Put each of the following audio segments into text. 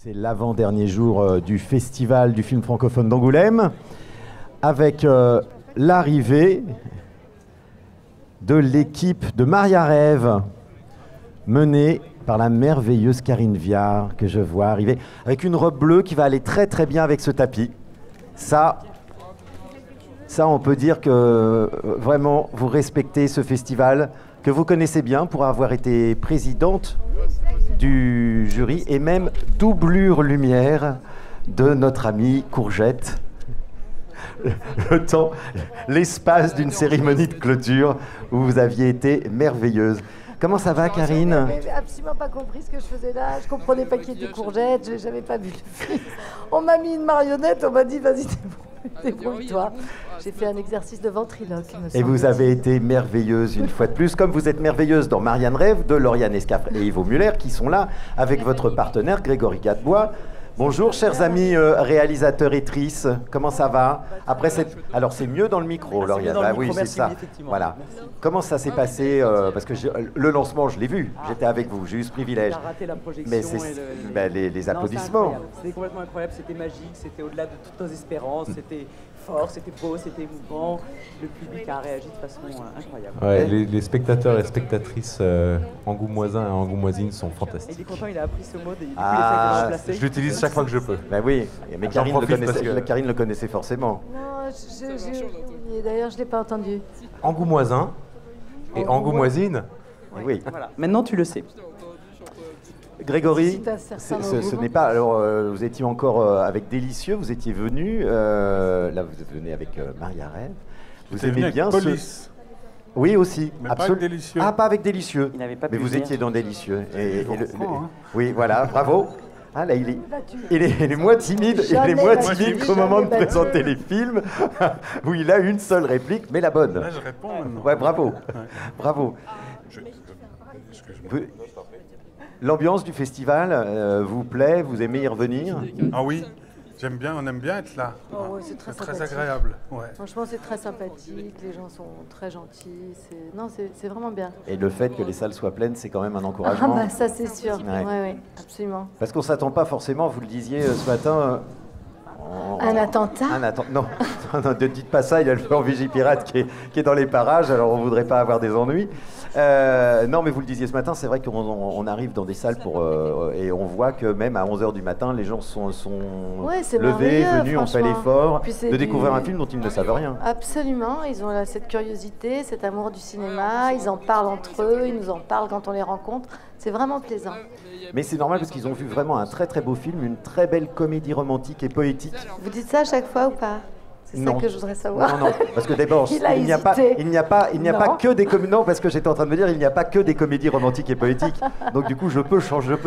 C'est l'avant-dernier jour du festival du film francophone d'Angoulême, avec l'arrivée de l'équipe de Maria Rêve, menée par la merveilleuse Karine Viard, que je vois arriver, avec une robe bleue qui va aller très très bien avec ce tapis. Ça, on peut dire que vraiment vous respectez ce festival, que vous connaissez bien pour avoir été présidente du jury et même doublure lumière de notre amie Courgette. Le temps, l'espace d'une cérémonie de clôture où vous aviez été merveilleuse. Comment ça va, Karine? J'avais absolument pas compris ce que je faisais là. Je comprenais pas qui était Courgette. J'avais pas vu le film. On m'a mis une marionnette. On m'a dit vas-y, débrouille-toi. J'ai fait un exercice de ventriloque. Et vous avez été merveilleuse une fois de plus, comme vous êtes merveilleuse dans Marianne Rêve de Lauriane Escafre et Ivo Muller, qui sont là avec votre partenaire Grégory Gadebois. Bonjour, chers amis réalisateurs et trices, comment ça va? Après alors c'est mieux dans le micro, Lauriane. Ah oui, c'est ça. Voilà. Comment ça s'est passé? Parce que le lancement, je l'ai vu. J'étais avec vous. J'ai eu ce privilège. On a raté la projection. Mais c'est les applaudissements. C'était complètement incroyable. C'était magique. C'était au-delà de toutes nos espérances. C'était fort, c'était beau, c'était émouvant. Le public a réagi de façon incroyable. Ouais, les spectateurs et spectatrices angoumoisins et angoumoisines sont fantastiques. Et il est content, il a appris ce mot. Depuis, il essaie de le remplacer. Je l'utilise chaque fois que je peux. Ben oui, mais Karine le connaissait forcément. Non, j'ai oublié. D'ailleurs, je ne l'ai pas entendu. Angoumoisin et angoumoisine. Oui. Voilà. Maintenant, tu le sais. Grégory, ce n'est pas... Alors, vous étiez encore avec Délicieux, vous étiez venu, là vous venez avec Maria Rêve. Vous aimez bien Police. Oui, aussi. Mais pas avec Délicieux. Ah, pas avec Délicieux. Il n'avait pas mais pu vous venir. étiez dans Délicieux. Hein. Oui, voilà, bravo. Ah là, il est moins timide, qu'au moment de présenter les films, où il a une seule réplique, mais la bonne. Là, je réponds maintenant. Ouais, bravo. Ouais. Bravo. Excuse-moi. L'ambiance du festival vous plaît? Vous aimez y revenir? Ah oui, j'aime bien, on aime bien être là. Oh, ouais, c'est très agréable. Ouais. Franchement, c'est très sympathique. Les gens sont très gentils. Non, c'est vraiment bien. Et le fait que les salles soient pleines, c'est quand même un Ah encouragement. bah ça, c'est sûr. Ouais. Ouais, absolument. Parce qu'on ne s'attend pas forcément, vous le disiez ce matin... Un attentat? Non, ne dites pas ça, il y a le feu en Vigipirate qui est dans les parages, alors on ne voudrait pas avoir des ennuis. Non, mais vous le disiez ce matin, c'est vrai qu'on arrive dans des salles et on voit que même à 11h du matin, les gens sont levés, venus, ont fait l'effort de découvrir un film dont ils ne savent rien. Absolument, ils ont cette curiosité, cet amour du cinéma, ils en parlent entre eux, ils nous en parlent quand on les rencontre. C'est vraiment plaisant. Mais c'est normal parce qu'ils ont vu vraiment un très très beau film, une très belle comédie romantique et poétique. Vous dites ça à chaque fois ou pas? C'est ça que je voudrais savoir. Non, parce que d'abord, il n'y a pas que des comédies. Non, parce que j'étais en train de me dire, il n'y a pas que des comédies romantiques et poétiques. Donc du coup, je peux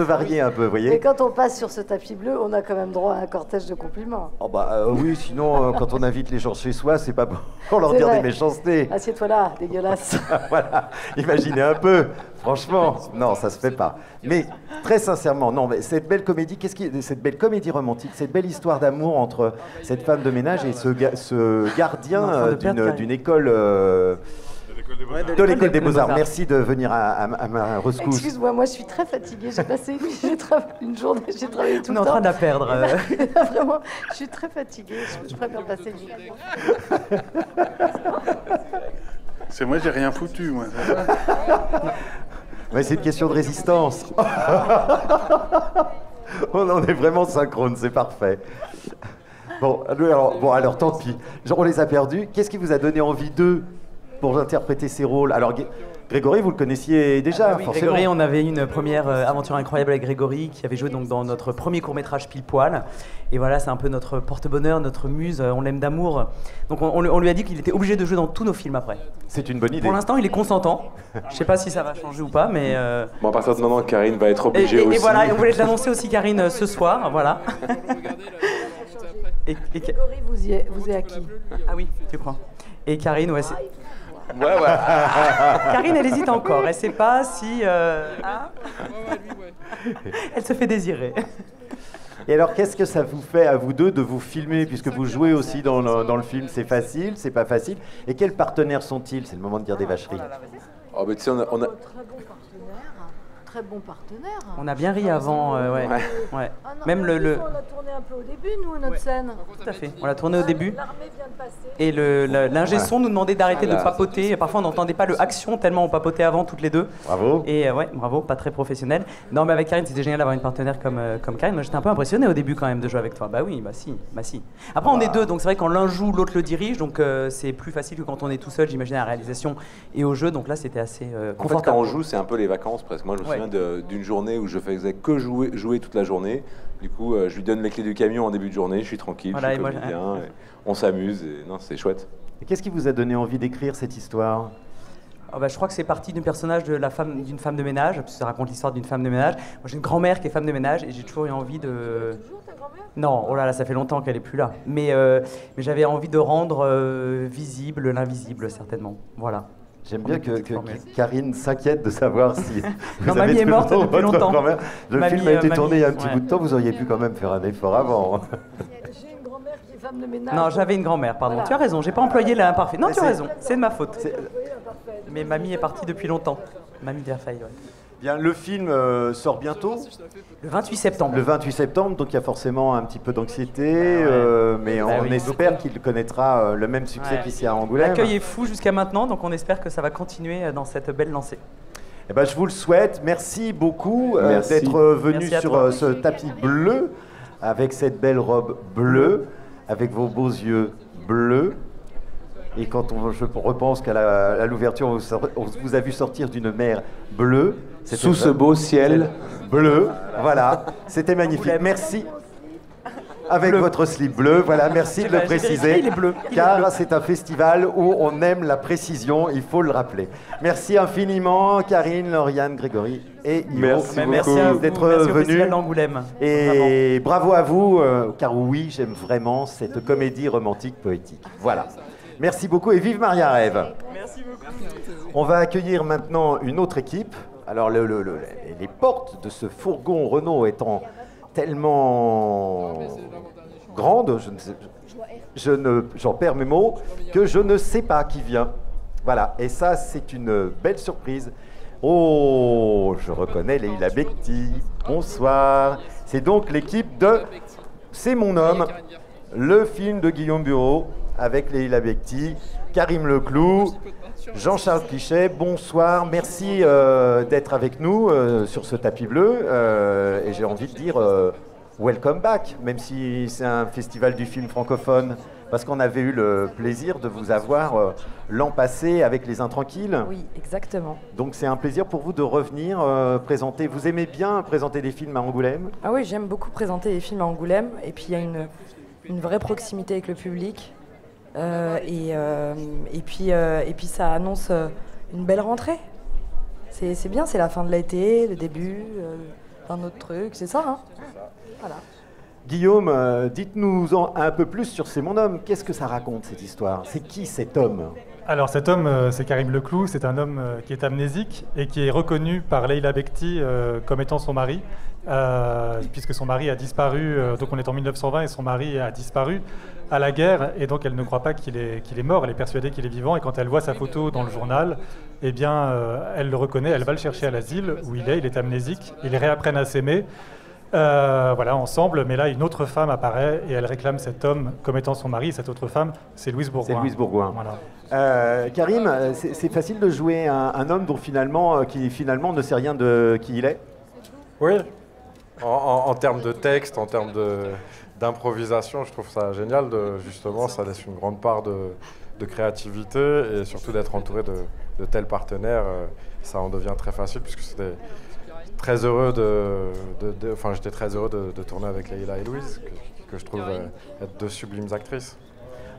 varier un peu, vous voyez. Mais quand on passe sur ce tapis bleu, on a quand même droit à un cortège de compliments. Oh bah oui, sinon, quand on invite les gens chez soi, c'est pas pour leur dire des méchancetés. Assieds-toi là, dégueulasse. Voilà, imaginez un peu. Franchement, non, ça se fait pas. Mais très sincèrement, non, mais cette belle comédie, cette belle comédie romantique, cette belle histoire d'amour entre cette femme de ménage et ce gardien d'une école de l'école des Beaux-Arts. Merci de venir à ma rescousse. Excuse-moi, moi je suis très fatiguée. J'ai passé une journée, j'ai travaillé tout le temps. On est en train de la perdre. Vraiment, je suis très fatiguée. Je préfère passer une journée. C'est moi, j'ai rien foutu, moi. Mais c'est une question de résistance. On en est vraiment synchrone, c'est parfait. Bon, alors tant pis. On les a perdus. Qu'est-ce qui vous a donné envie d'eux pour interpréter ces rôles? Alors, Grégory, vous le connaissiez déjà, Oui, forcément. Grégory, on avait une première aventure incroyable avec Grégory qui avait joué donc dans notre premier court-métrage Pile Poil. Et voilà, c'est un peu notre porte-bonheur, notre muse, on l'aime d'amour. Donc on lui a dit qu'il était obligé de jouer dans tous nos films après. C'est une bonne idée. Pour l'instant, il est consentant. Je sais pas si ça va changer ou pas, mais... Bon, à partir de maintenant, Karine va être obligée aussi. Et voilà, et on voulait te l'annoncer aussi, Karine, ce soir, voilà. Grégory, vous êtes à qui? Ah oui, tu crois. Et Karine, ouais, c'est... Ouais. Karine, elle hésite encore. Elle sait pas si... Elle se fait désirer. Et alors, qu'est-ce que ça vous fait à vous deux de vous filmer, puisque vous jouez aussi dans le film? C'est facile, c'est pas facile. Et quels partenaires sont-ils? C'est le moment de dire des vacheries. Oh, mais tu sais, on a... Très bon partenaire. très bons partenaires. On a bien ri avant, ouais. Ouais. Ah non, Même mais en plus, on a tourné un peu au début, nous, notre scène. Tout à fait. On l'a tourné au début. L'armée vient de passer. Et l'ingé son nous demandait d'arrêter de papoter. Parfois, on n'entendait pas le action tellement on papotait avant toutes les deux. Bravo. Et ouais, bravo, pas très professionnel. Non, mais avec Karine, c'était génial d'avoir une partenaire comme Karine. Moi, j'étais un peu impressionné au début quand même de jouer avec toi. Bah oui, bah si. Après, on est deux, donc c'est vrai que quand l'un joue, l'autre le dirige, donc c'est plus facile que quand on est tout seul, j'imagine, à la réalisation et au jeu. Donc là, c'était assez En fait, confortable. quand on joue, c'est un peu les vacances presque. Moi, je me souviens d'une journée où je faisais que jouer toute la journée. Du coup, je lui donne les clés du camion en début de journée, je suis tranquille, Voilà, je suis et moi, comédien, et on s'amuse, et non, c'est chouette. Et qu'est-ce qui vous a donné envie d'écrire cette histoire? Ah bah, je crois que c'est parti d'un personnage d'une femme de ménage, parce que ça raconte l'histoire d'une femme de ménage. Moi, j'ai une grand-mère qui est femme de ménage et j'ai toujours eu envie de... Toujours ta grand-mère? Non, oh là là, ça fait longtemps qu'elle est plus là. Mais j'avais envie de rendre visible l'invisible, certainement. Voilà. J'aime bien que Karine s'inquiète de savoir si Non, vous avez mamie est morte toujours depuis votre longtemps. grand-mère. Le Mamie, film a été mamie, tourné il y a un petit ouais. bout de temps, vous auriez pu quand même faire un effort avant. J'ai une grand-mère qui est femme de ménage. Non, j'avais une grand-mère, pardon. Voilà. Tu as raison, j'ai pas employé l'imparfait. Non, Mais tu as c'est- raison, c'est de ma faute. Oui, parfait. Mais mamie est partie depuis longtemps. Mamie Verfaille, ouais. Bien, le film sort bientôt, Le 28 septembre. le 28 septembre, donc il y a forcément un petit peu d'anxiété, mais Bah on oui, espère qu'il connaîtra le même succès Ouais. qu'ici à Angoulême. L'accueil est fou jusqu'à maintenant, donc on espère que ça va continuer dans cette belle lancée. Eh ben, je vous le souhaite. Merci beaucoup Merci. d'être venu Merci à sur toi. ce tapis bleu, avec cette belle robe bleue, avec vos beaux yeux bleus. Et quand je repense qu'à l'ouverture, on vous a vu sortir d'une mer bleue. C'était Sous ce beau ciel, bleu, voilà. C'était magnifique. Merci. Avec votre slip bleu, voilà, merci de le J'ai vérifié, préciser. il est bleu, il est Car bleu. c'est un festival où on aime la précision, il faut le rappeler. Merci infiniment, Karine, Lauriane, Grégory et Ivo. Merci Merci à vous, d'être merci au venus. Festival d'Angoulême. Et bravo à vous, car oui, j'aime vraiment cette comédie romantique poétique. Voilà. Merci beaucoup et vive Maria Rêve. Merci beaucoup. On va accueillir maintenant une autre équipe. Alors, les portes de ce fourgon Renault étant tellement grandes, j'en perds mes mots, que je ne sais pas qui vient. Voilà, et ça, c'est une belle surprise. Oh, je reconnais Leïla Bekti. Bonsoir. C'est donc l'équipe de C'est mon homme, le film de Guillaume Bureau avec Leïla Bekti, Karim Leclou, Jean-Charles Clichet. Bonsoir, merci d'être avec nous sur ce tapis bleu. Et j'ai envie de dire welcome back, même si c'est un festival du film francophone, parce qu'on avait eu le plaisir de vous avoir l'an passé avec Les Intranquilles. Oui, exactement. Donc c'est un plaisir pour vous de revenir présenter. Vous aimez bien présenter des films à Angoulême? Ah oui, j'aime beaucoup présenter les films à Angoulême. Et puis il y a une vraie proximité avec le public. Et puis ça annonce une belle rentrée. C'est bien, c'est la fin de l'été, le début d'un autre truc, c'est ça, hein? Voilà. Guillaume, dites-nous-en un peu plus sur C'est mon homme. Qu'est-ce que ça raconte cette histoire? C'est qui cet homme? Alors cet homme, c'est Karim Leclou, c'est un homme qui est amnésique et qui est reconnu par Leïla Bekti comme étant son mari, puisque son mari a disparu, donc on est en 1920 et son mari a disparu à la guerre, et donc elle ne croit pas qu'il est mort, elle est persuadée qu'il est vivant, et quand elle voit sa photo dans le journal, eh bien elle le reconnaît, elle va le chercher à l'asile où il est amnésique, ils réapprennent à s'aimer. Voilà, ensemble, mais là une autre femme apparaît et elle réclame cet homme comme étant son mari. Cette autre femme, c'est Louise Bourgoin. C'est Louise Bourgoin. Voilà. Karim, c'est facile de jouer un homme qui finalement ne sait rien de qui il est? Oui, en termes de texte, en termes d'improvisation, je trouve ça génial. Justement, ça laisse une grande part de créativité et surtout d'être entouré de tels partenaires. Ça en devient très facile puisque c'était très heureux j'étais très heureux de tourner avec Leïla et Louise, que je trouve être deux sublimes actrices.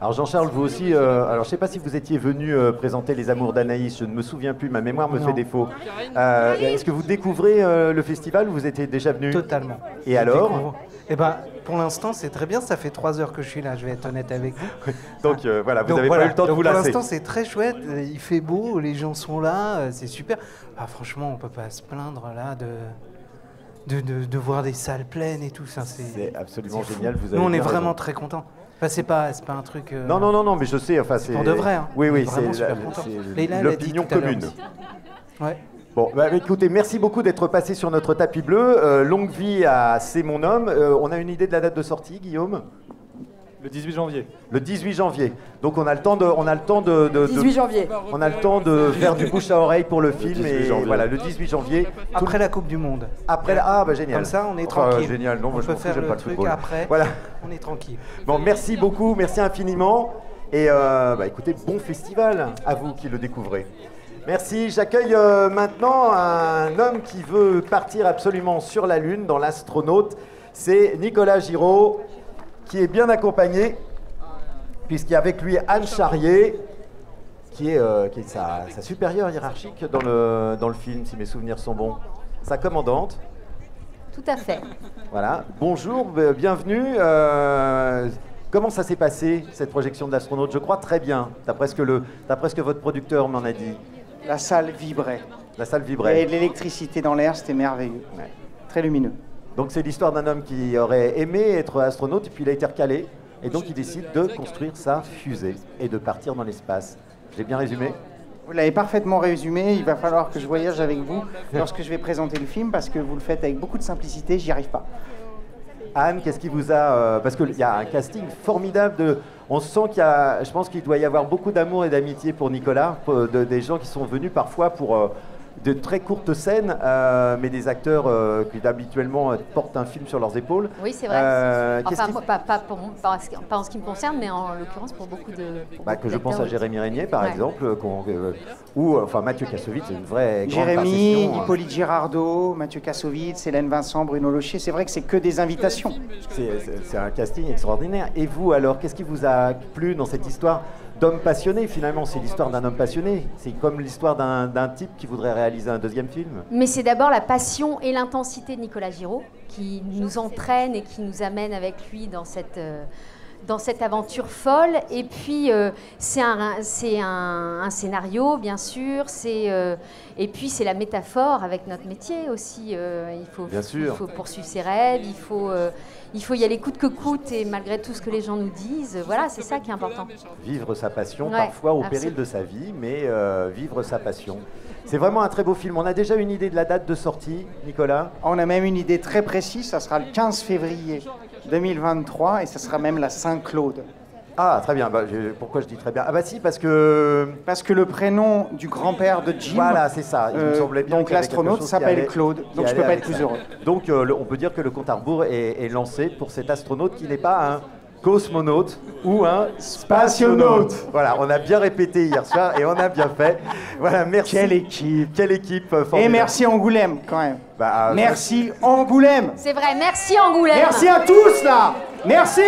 Alors Jean-Charles, vous aussi, alors je ne sais pas si vous étiez venu présenter Les Amours d'Anaïs, je ne me souviens plus, ma mémoire me fait défaut. Est-ce que vous découvrez le festival ou vous étiez déjà venu? Totalement. Et alors? Eh ben, pour l'instant, c'est très bien. Ça fait 3 heures que je suis là, je vais être honnête avec vous. Donc voilà, vous n'avez pas eu le temps de vous pour lasser. l'instant, c'est très chouette. Il fait beau, les gens sont là, c'est super. Ah, franchement, on ne peut pas se plaindre là de voir des salles pleines et tout ça. C'est absolument c'est génial. fou. Vous avez Nous, on est bien raison. vraiment très contents. Enfin, c'est pas un truc... Non, mais je sais, enfin c'est... pour de vrai. Hein. Oui, On est c'est vraiment super contents. Leïla, elle l'a dit l'opinion tout à l'heure commune. aussi. Ouais. Bon, bah, écoutez, merci beaucoup d'être passé sur notre tapis bleu. Longue vie à C'est mon homme. On a une idée de la date de sortie, Guillaume? Le 18 janvier. Le 18 janvier. Donc on a le temps de 18 janvier. On a le temps de faire du bouche à oreille pour le film. Et voilà, le 18 janvier. Après la Coupe du Monde. Après la... Ah, bah génial. Comme ça, on est tranquille. Génial. Non, on moi, je peut m'en fous, faire j'aime le pas le truc football. après. Voilà. On est tranquille. Bon, merci beaucoup, merci infiniment. Et bah, écoutez, bon festival à vous qui le découvrez. Merci. J'accueille maintenant un homme qui veut partir absolument sur la Lune, dans l'astronaute. C'est Nicolas Giraud, qui est bien accompagné, puisqu'il y a avec lui Anne Charrier, qui est sa supérieure hiérarchique dans le film, si mes souvenirs sont bons. Sa commandante. Tout à fait. Voilà. Bonjour, bienvenue. Comment ça s'est passé, cette projection de l'astronaute? Je crois très bien. D'après ce que votre producteur m'en a dit. La salle vibrait. La salle vibrait. Et de l'électricité dans l'air, c'était merveilleux. Ouais. Très lumineux. Donc c'est l'histoire d'un homme qui aurait aimé être astronaute, et puis il a été recalé. Et donc il décide de construire sa fusée et de partir dans l'espace. J'ai bien résumé? Vous l'avez parfaitement résumé. Il va falloir que je voyage avec vous lorsque je vais présenter le film, parce que vous le faites avec beaucoup de simplicité, j'y arrive pas. Anne, qu'est-ce qui vous a... parce qu'il y a un casting formidable. On sent qu'il y a... Je pense qu'il doit y avoir beaucoup d'amour et d'amitié pour Nicolas, des gens qui sont venus parfois pour de très courtes scènes, mais des acteurs qui habituellement portent un film sur leurs épaules. Oui, c'est vrai. Enfin, pas en ce qui me concerne, mais en l'occurrence pour beaucoup de... que je pense à Jérémy Régnier, par exemple, ou enfin Mathieu Kassovitz, c'est une vraie grande Jérémy, partition. Hippolyte Girardot, Mathieu Kassovitz, Hélène Vincent, Bruno Locher. C'est vrai que c'est que des invitations. C'est un casting extraordinaire. Et vous, alors, qu'est-ce qui vous a plu dans cette histoire d'homme passionné? Finalement, c'est l'histoire d'un homme passionné. C'est comme l'histoire d'un type qui voudrait réaliser un deuxième film. Mais c'est d'abord la passion et l'intensité de Nicolas Giraud qui nous entraîne et qui nous amène avec lui dans cette aventure folle. Et puis, c'est un scénario, bien sûr. Et puis, c'est la métaphore avec notre métier aussi. Il faut poursuivre ses rêves, il faut y aller coûte que coûte, et malgré tout ce que les gens nous disent. Voilà, c'est ça qui est important. Vivre sa passion, parfois au péril de sa vie, mais vivre sa passion. C'est vraiment un très beau film. On a déjà une idée de la date de sortie, Nicolas? On a même une idée très précise. Ça sera le 15 février 2023 et ça sera même la Saint-Claude. Ah, très bien. Pourquoi je dis très bien? Ah bah si, parce que le prénom du grand-père de Jim... Voilà, c'est ça. Il me semblait bien donc l'astronaute s'appelle Claude. Donc je ne peux pas être plus heureux. Donc on peut dire que le compte à rebours est lancé pour cet astronaute qui n'est pas un cosmonaute ou un spationaute. Voilà, on a bien répété hier soir et on a bien fait. Voilà, merci. Quelle équipe. Quelle équipe formidable. Et merci Angoulême quand même. Merci Angoulême. C'est vrai, merci Angoulême. Merci à tous là. Merci.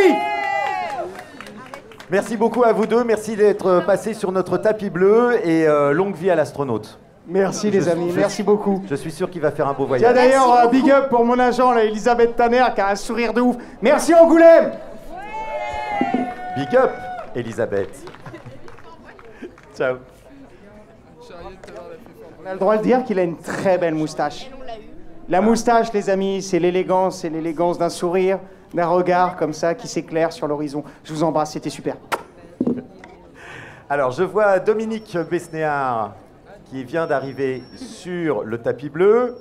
Merci beaucoup à vous deux. Merci d'être passés sur notre tapis bleu et longue vie à l'astronaute. Merci les amis, merci beaucoup. Je suis sûr qu'il va faire un beau voyage. Tiens d'ailleurs, big up pour mon agent, là, Elisabeth Tanner, qui a un sourire de ouf. Merci Angoulême. Big up, Elisabeth. Ciao. On a le droit de dire qu'il a une très belle moustache. La moustache, les amis, c'est l'élégance d'un sourire, d'un regard comme ça qui s'éclaire sur l'horizon. Je vous embrasse, c'était super. Alors, je vois Dominique Besnéard qui vient d'arriver sur le tapis bleu.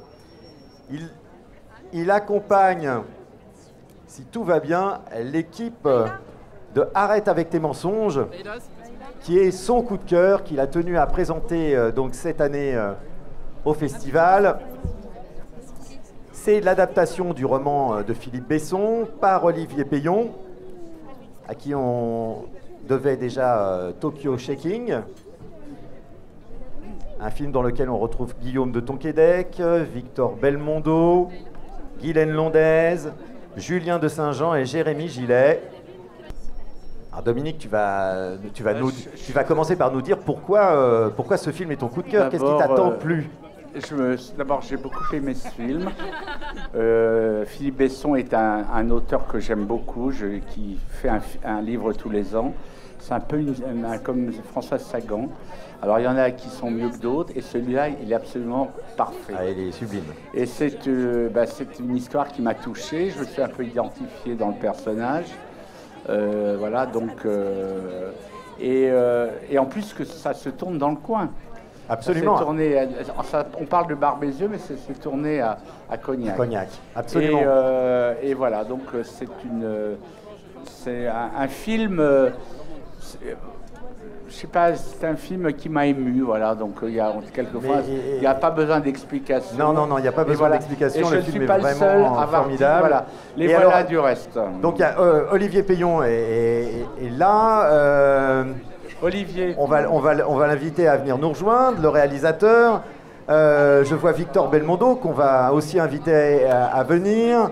Il accompagne, si tout va bien, l'équipe de Arrête avec tes mensonges, qui est son coup de cœur, qu'il a tenu à présenter donc cette année au festival. C'est l'adaptation du roman de Philippe Besson par Olivier Payon, à qui on devait déjà Tokyo Shaking, un film dans lequel on retrouve Guillaume de Tonquédec, Victor Belmondo, Guylaine Londaise, Julien de Saint-Jean et Jérémy Gillet. Alors Dominique, tu vas commencer par nous dire pourquoi ce film est ton coup de cœur. Qu'est-ce qui t'a tant plu? D'abord, j'ai beaucoup aimé ce film. Philippe Besson est un auteur que j'aime beaucoup, qui fait un livre tous les ans. C'est un peu comme Françoise Sagan. Alors, il y en a qui sont mieux que d'autres, et celui-là, il est absolument parfait. Ah, il est sublime. Et c'est une histoire qui m'a touché. Je me suis un peu identifié dans le personnage. Voilà, donc... et en plus, que ça se tourne dans le coin. Absolument. Ça s'est tourné, on parle de Barbezieux, mais c'est tourné à Cognac. Cognac, absolument. Et voilà, donc c'est un film... je sais pas, c'est un film qui m'a ému, voilà, donc quelquefois, il n'y a pas besoin d'explication. Non, il n'y a pas besoin d'explication, le film est vraiment formidable. Voilà, les voilà alors, du reste. Donc Olivier Payon est là. Olivier. On va l'inviter à venir nous rejoindre, le réalisateur. Je vois Victor Belmondo qu'on va aussi inviter à venir.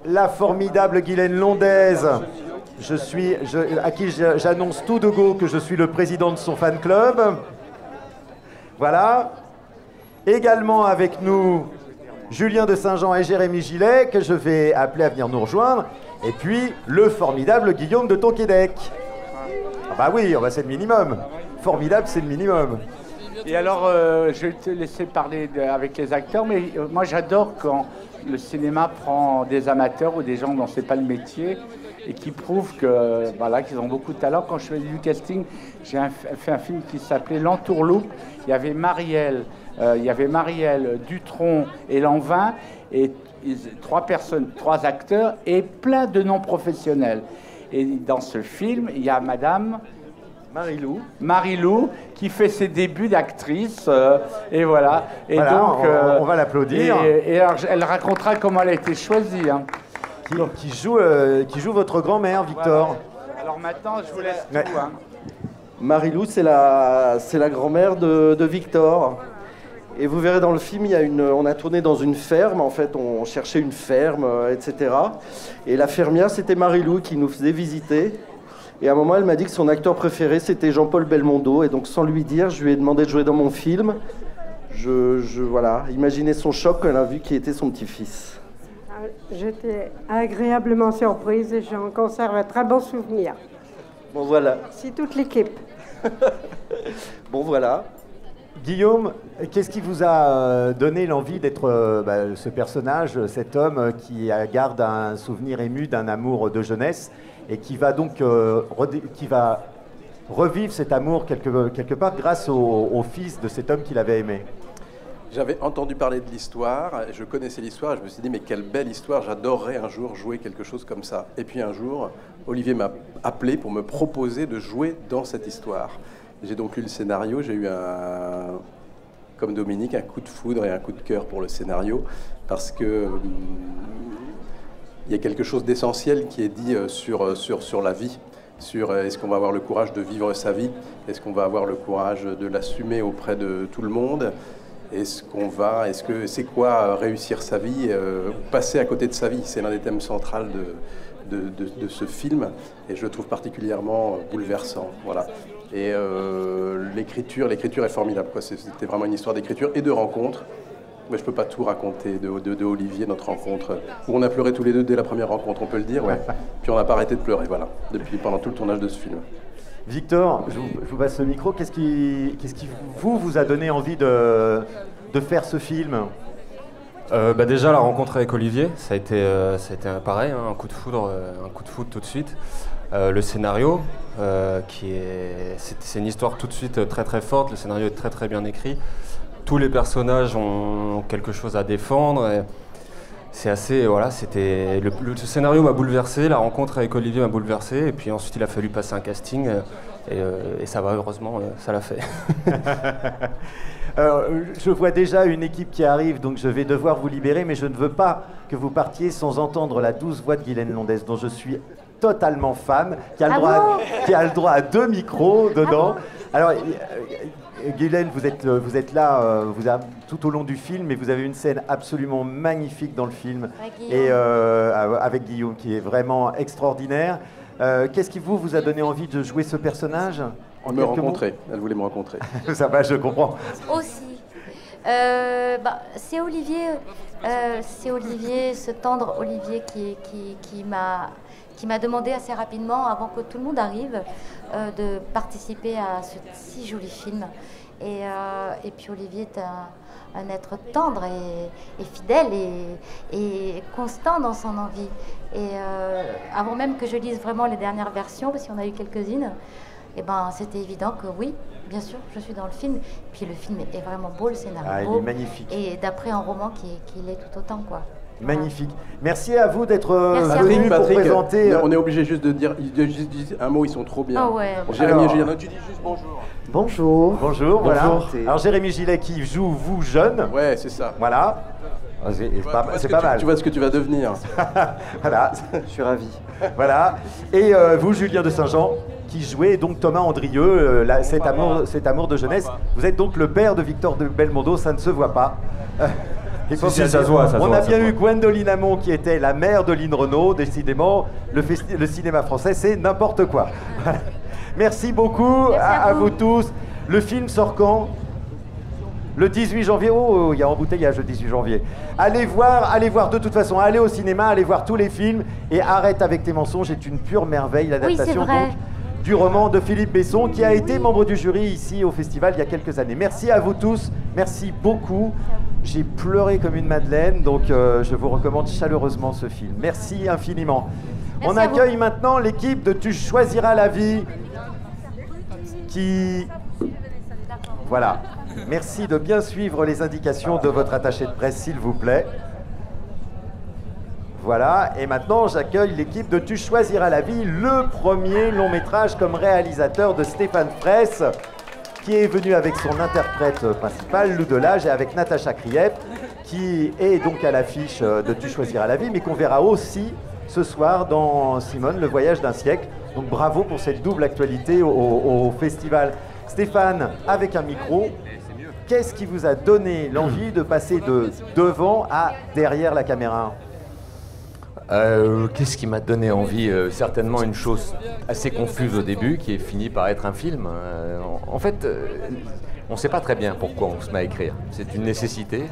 La formidable Guylaine Londaise, à qui j'annonce tout de go que je suis le président de son fan club. Voilà. Également avec nous, Julien de Saint-Jean et Jérémy Gillet, que je vais appeler à venir nous rejoindre. Et puis, le formidable Guillaume de Tonquédec. Ah bah oui, c'est le minimum. Formidable, c'est le minimum. Et alors, je vais te laisser parler avec les acteurs, mais moi j'adore quand le cinéma prend des amateurs ou des gens dont c'est pas le métier et qui prouvent que, voilà, qu'ils ont beaucoup de talent. Quand je fais du casting, j'ai fait un film qui s'appelait L'Entourloupe. Il y avait Marielle, Dutronc et Lanvin, et 3 acteurs et plein de non-professionnels. Et dans ce film, il y a Madame Marie-Lou, qui fait ses débuts d'actrice, et voilà. Et voilà, donc, on va l'applaudir. Et alors, elle racontera comment elle a été choisie. Hein. Qui joue votre grand-mère, Victor. Voilà. Alors maintenant, je vous laisse tout. Hein. Marie-Lou, c'est la grand-mère de Victor. Et vous verrez dans le film, on a tourné dans une ferme, en fait, on cherchait une ferme, etc. Et la fermière, c'était Marie-Lou qui nous faisait visiter. Et à un moment, elle m'a dit que son acteur préféré, c'était Jean-Paul Belmondo. Et donc, sans lui dire, je lui ai demandé de jouer dans mon film. Voilà, imaginez son choc quand elle a vu qui était son petit-fils. J'étais agréablement surprise et j'en conserve un très bon souvenir. Bon, voilà. C'est toute l'équipe. Bon, voilà. Guillaume, qu'est-ce qui vous a donné l'envie d'être ce personnage, cet homme qui garde un souvenir ému d'un amour de jeunesse et qui va donc revivre cet amour quelque part grâce au fils de cet homme qu'il avait aimé? J'avais entendu parler de l'histoire, je connaissais l'histoire, et je me suis dit mais quelle belle histoire, j'adorerais un jour jouer quelque chose comme ça. Et puis un jour, Olivier m'a appelé pour me proposer de jouer dans cette histoire. J'ai donc lu le scénario, j'ai eu comme Dominique, un coup de foudre et un coup de cœur pour le scénario, parce que il y a quelque chose d'essentiel qui est dit sur la vie, sur est-ce qu'on va avoir le courage de vivre sa vie, est-ce qu'on va avoir le courage de l'assumer auprès de tout le monde, est-ce que c'est quoi réussir sa vie, passer à côté de sa vie, c'est l'un des thèmes centraux de ce film, et je le trouve particulièrement bouleversant, voilà. Et l'écriture est formidable, quoi. C'était vraiment une histoire d'écriture et de rencontre. Mais je peux pas tout raconter de Olivier, notre rencontre, où on a pleuré tous les deux dès la première rencontre, on peut le dire, ouais. Puis on n'a pas arrêté de pleurer, voilà, pendant tout le tournage de ce film. Victor, je vous passe le micro. Qu'est-ce qui vous a donné envie de faire ce film? Déjà la rencontre avec Olivier, ça a été pareil, hein, un coup de foudre tout de suite. Le scénario, c'est une histoire tout de suite très très forte. Le scénario est très très bien écrit. Tous les personnages ont quelque chose à défendre. C'est assez, voilà, le scénario m'a bouleversé, la rencontre avec Olivier m'a bouleversé, et puis ensuite il a fallu passer un casting, et ça va, heureusement, ça l'a fait. Je vois déjà une équipe qui arrive, donc je vais devoir vous libérer, mais je ne veux pas que vous partiez sans entendre la douce voix de Guylaine Londaise, dont je suis totalement fan, qui a le droit à 2 micros dedans. Alors, Guylaine, vous êtes là tout au long du film, et vous avez une scène absolument magnifique dans le film, avec Guillaume, qui est vraiment extraordinaire. Qu'est-ce qui vous a donné envie de jouer ce personnage? Me rencontrer, elle voulait me rencontrer. Ça va, je comprends. Aussi. C'est Olivier, ce tendre Olivier qui m'a demandé assez rapidement, avant que tout le monde arrive, de participer à ce si joli film. Et puis Olivier est un être tendre et fidèle et constant dans son envie. Et avant même que je lise vraiment les dernières versions, parce qu'il y en a eu quelques-unes, et ben c'était évident que oui, bien sûr, je suis dans le film. Puis le film est vraiment beau, le scénario Ah, il beau. est magnifique. Et d'après un roman qui l'est tout autant, quoi. Magnifique. Merci à vous d'être Merci à venus vous. pour Patrick, présenter. on est obligé juste de dire un mot, ils sont trop bien. Ah ouais. Jérémy Alors- et Julien, tu dis juste bonjour. Bonjour. Bonjour, voilà. Bonjour. Alors Jérémy Gillet qui joue vous jeune. Ouais, c'est ça. Voilà. C'est pas mal. Tu vois ce que tu vas devenir. Voilà. Je suis ravi. Voilà. Et vous, Julien de Saint-Jean, qui jouait donc Thomas Andrieux, cet amour de jeunesse. Vous êtes donc le père de Victor de Belmondo, ça ne se voit pas. Il faut Si, bien ça dire. se voit, ça se On voit, a ça bien se eu voit. Gwendoline Amon qui était la mère de Lynn Renault. Décidément, le cinéma français, c'est n'importe quoi. Merci beaucoup à vous tous. Le film sort quand ? Le 18 janvier. Oh, il y a embouteillage le 18 janvier. Allez voir de toute façon, allez au cinéma, allez voir tous les films et arrête avec tes mensonges, c'est une pure merveille, l'adaptation Oui, c'est vrai. donc du roman de Philippe Besson qui a été membre du jury ici au festival il y a quelques années. Merci à vous tous, merci beaucoup. J'ai pleuré comme une madeleine, donc je vous recommande chaleureusement ce film. Merci infiniment. Merci On à vous. accueille maintenant l'équipe de Tu choisiras la vie qui... Voilà. Merci de bien suivre les indications de votre attaché de presse, s'il vous plaît. Voilà, et maintenant j'accueille l'équipe de Tu choisiras la vie, le premier long métrage comme réalisateur de Stéphane Fraisse, qui est venu avec son interprète principal, Lou Delage, et avec Natacha Krief, qui est donc à l'affiche de Tu choisiras la vie, mais qu'on verra aussi ce soir dans Simone, le voyage d'un siècle. Donc bravo pour cette double actualité au festival. Stéphane, avec un micro, qu'est-ce qui vous a donné l'envie de passer de devant à derrière la caméra ? Qu'est-ce qui m'a donné envie certainement une chose assez confuse au début, qui est finie par être un film. En fait, on ne sait pas très bien pourquoi on se met à écrire. C'est une nécessité.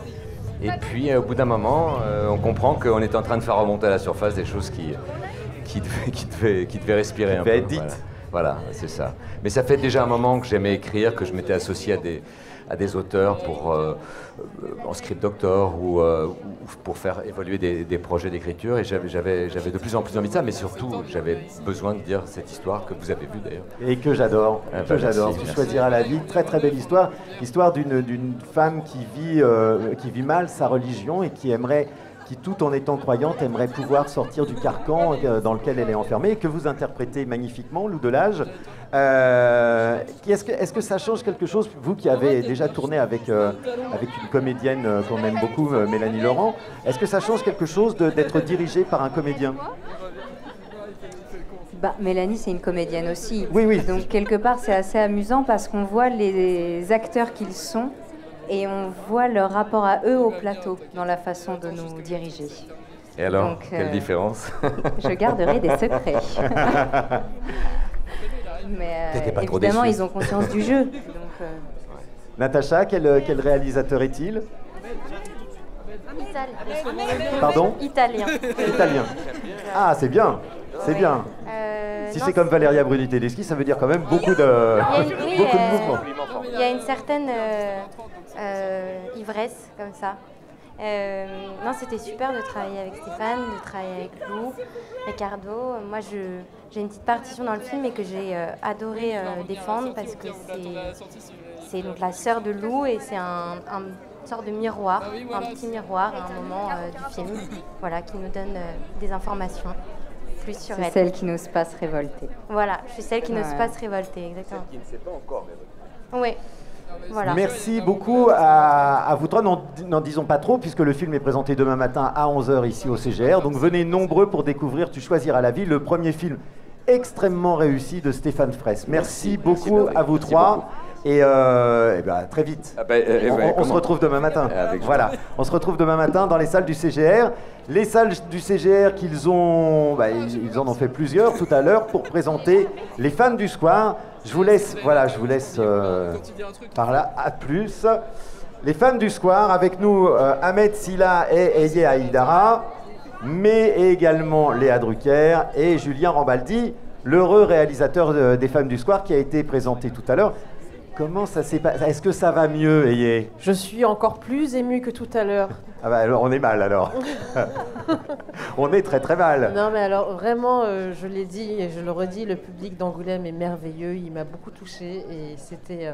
Et puis, au bout d'un moment, on comprend qu'on est en train de faire remonter à la surface des choses qui devaient respirer un peu. être dites. Voilà, c'est ça. Mais ça fait déjà un moment que j'aimais écrire, que je m'étais associé à des auteurs en script doctor ou pour faire évoluer des projets d'écriture, et j'avais de plus en plus envie de ça, mais surtout j'avais besoin de dire cette histoire que vous avez vue d'ailleurs. Et que j'adore, Merci, Tu merci. choisiras la vie, très très belle histoire, histoire d'une femme qui vit mal sa religion et qui tout en étant croyante aimerait pouvoir sortir du carcan dans lequel elle est enfermée, et que vous interprétez magnifiquement, Lou Delage. Est-ce que ça change quelque chose, vous qui avez déjà tourné avec une comédienne qu'on aime beaucoup, Mélanie Laurent, est-ce que ça change quelque chose d'être dirigé par un comédien ? Mélanie, c'est une comédienne aussi. Oui, oui. Donc quelque part, c'est assez amusant parce qu'on voit les acteurs qu'ils sont et on voit leur rapport à eux au plateau dans la façon de nous diriger. Et alors, Donc, quelle différence? Je garderai des secrets. Mais T'étais pas trop évidemment, déçu. ils ont conscience du jeu. Donc, Natacha, quel réalisateur est-il ? Pardon ? Italien. Italien. Ah, c'est bien, c'est bien. Si non, c'est comme Valeria Bruni Tedeschi, ça veut dire quand même beaucoup de, oui, beaucoup de mouvements. il y a une certaine ivresse comme ça. Non, c'était super de travailler avec Stéphane, de travailler avec Lou, Ricardo. Moi, j'ai une petite partition dans le film et que j'ai adoré défendre parce que c'est donc la sœur de Lou et c'est une sorte de miroir, un petit miroir à un moment du film, voilà, qui nous donne des informations plus sur elle. c'est celle qui n'ose pas se révolter. Voilà, je suis celle qui n'ose Ouais. pas se révolter, exactement. Qui ne sait pas encore, mais Oui, voilà. Merci beaucoup à vous trois. N'en disons pas trop, puisque le film est présenté demain matin à 11h ici au CGR. Donc venez nombreux pour découvrir Tu choisiras la vie, le premier film extrêmement réussi de Stéphane Fraisse. Merci beaucoup à vous trois. Et très vite. On se retrouve demain matin. Voilà, on se retrouve demain matin dans les salles du CGR. Les salles du CGR qu'ils ont, ils en ont fait plusieurs tout à l'heure pour présenter les fans du Square. Je vous laisse par là. À plus. Les fans du Square avec nous, Ahmed Silla et Eye Haïdara, mais également Léa Drucker et Julien Rambaldi, l'heureux réalisateur des Femmes du Square qui a été présenté tout à l'heure. Comment ça s'est passé? Est-ce que ça va mieux, Ayé? Je suis encore plus émue que tout à l'heure. Ah bah alors on est mal alors. On est très très mal. Non mais alors vraiment, je l'ai dit et je le redis, le public d'Angoulême est merveilleux, il m'a beaucoup touchée et c'était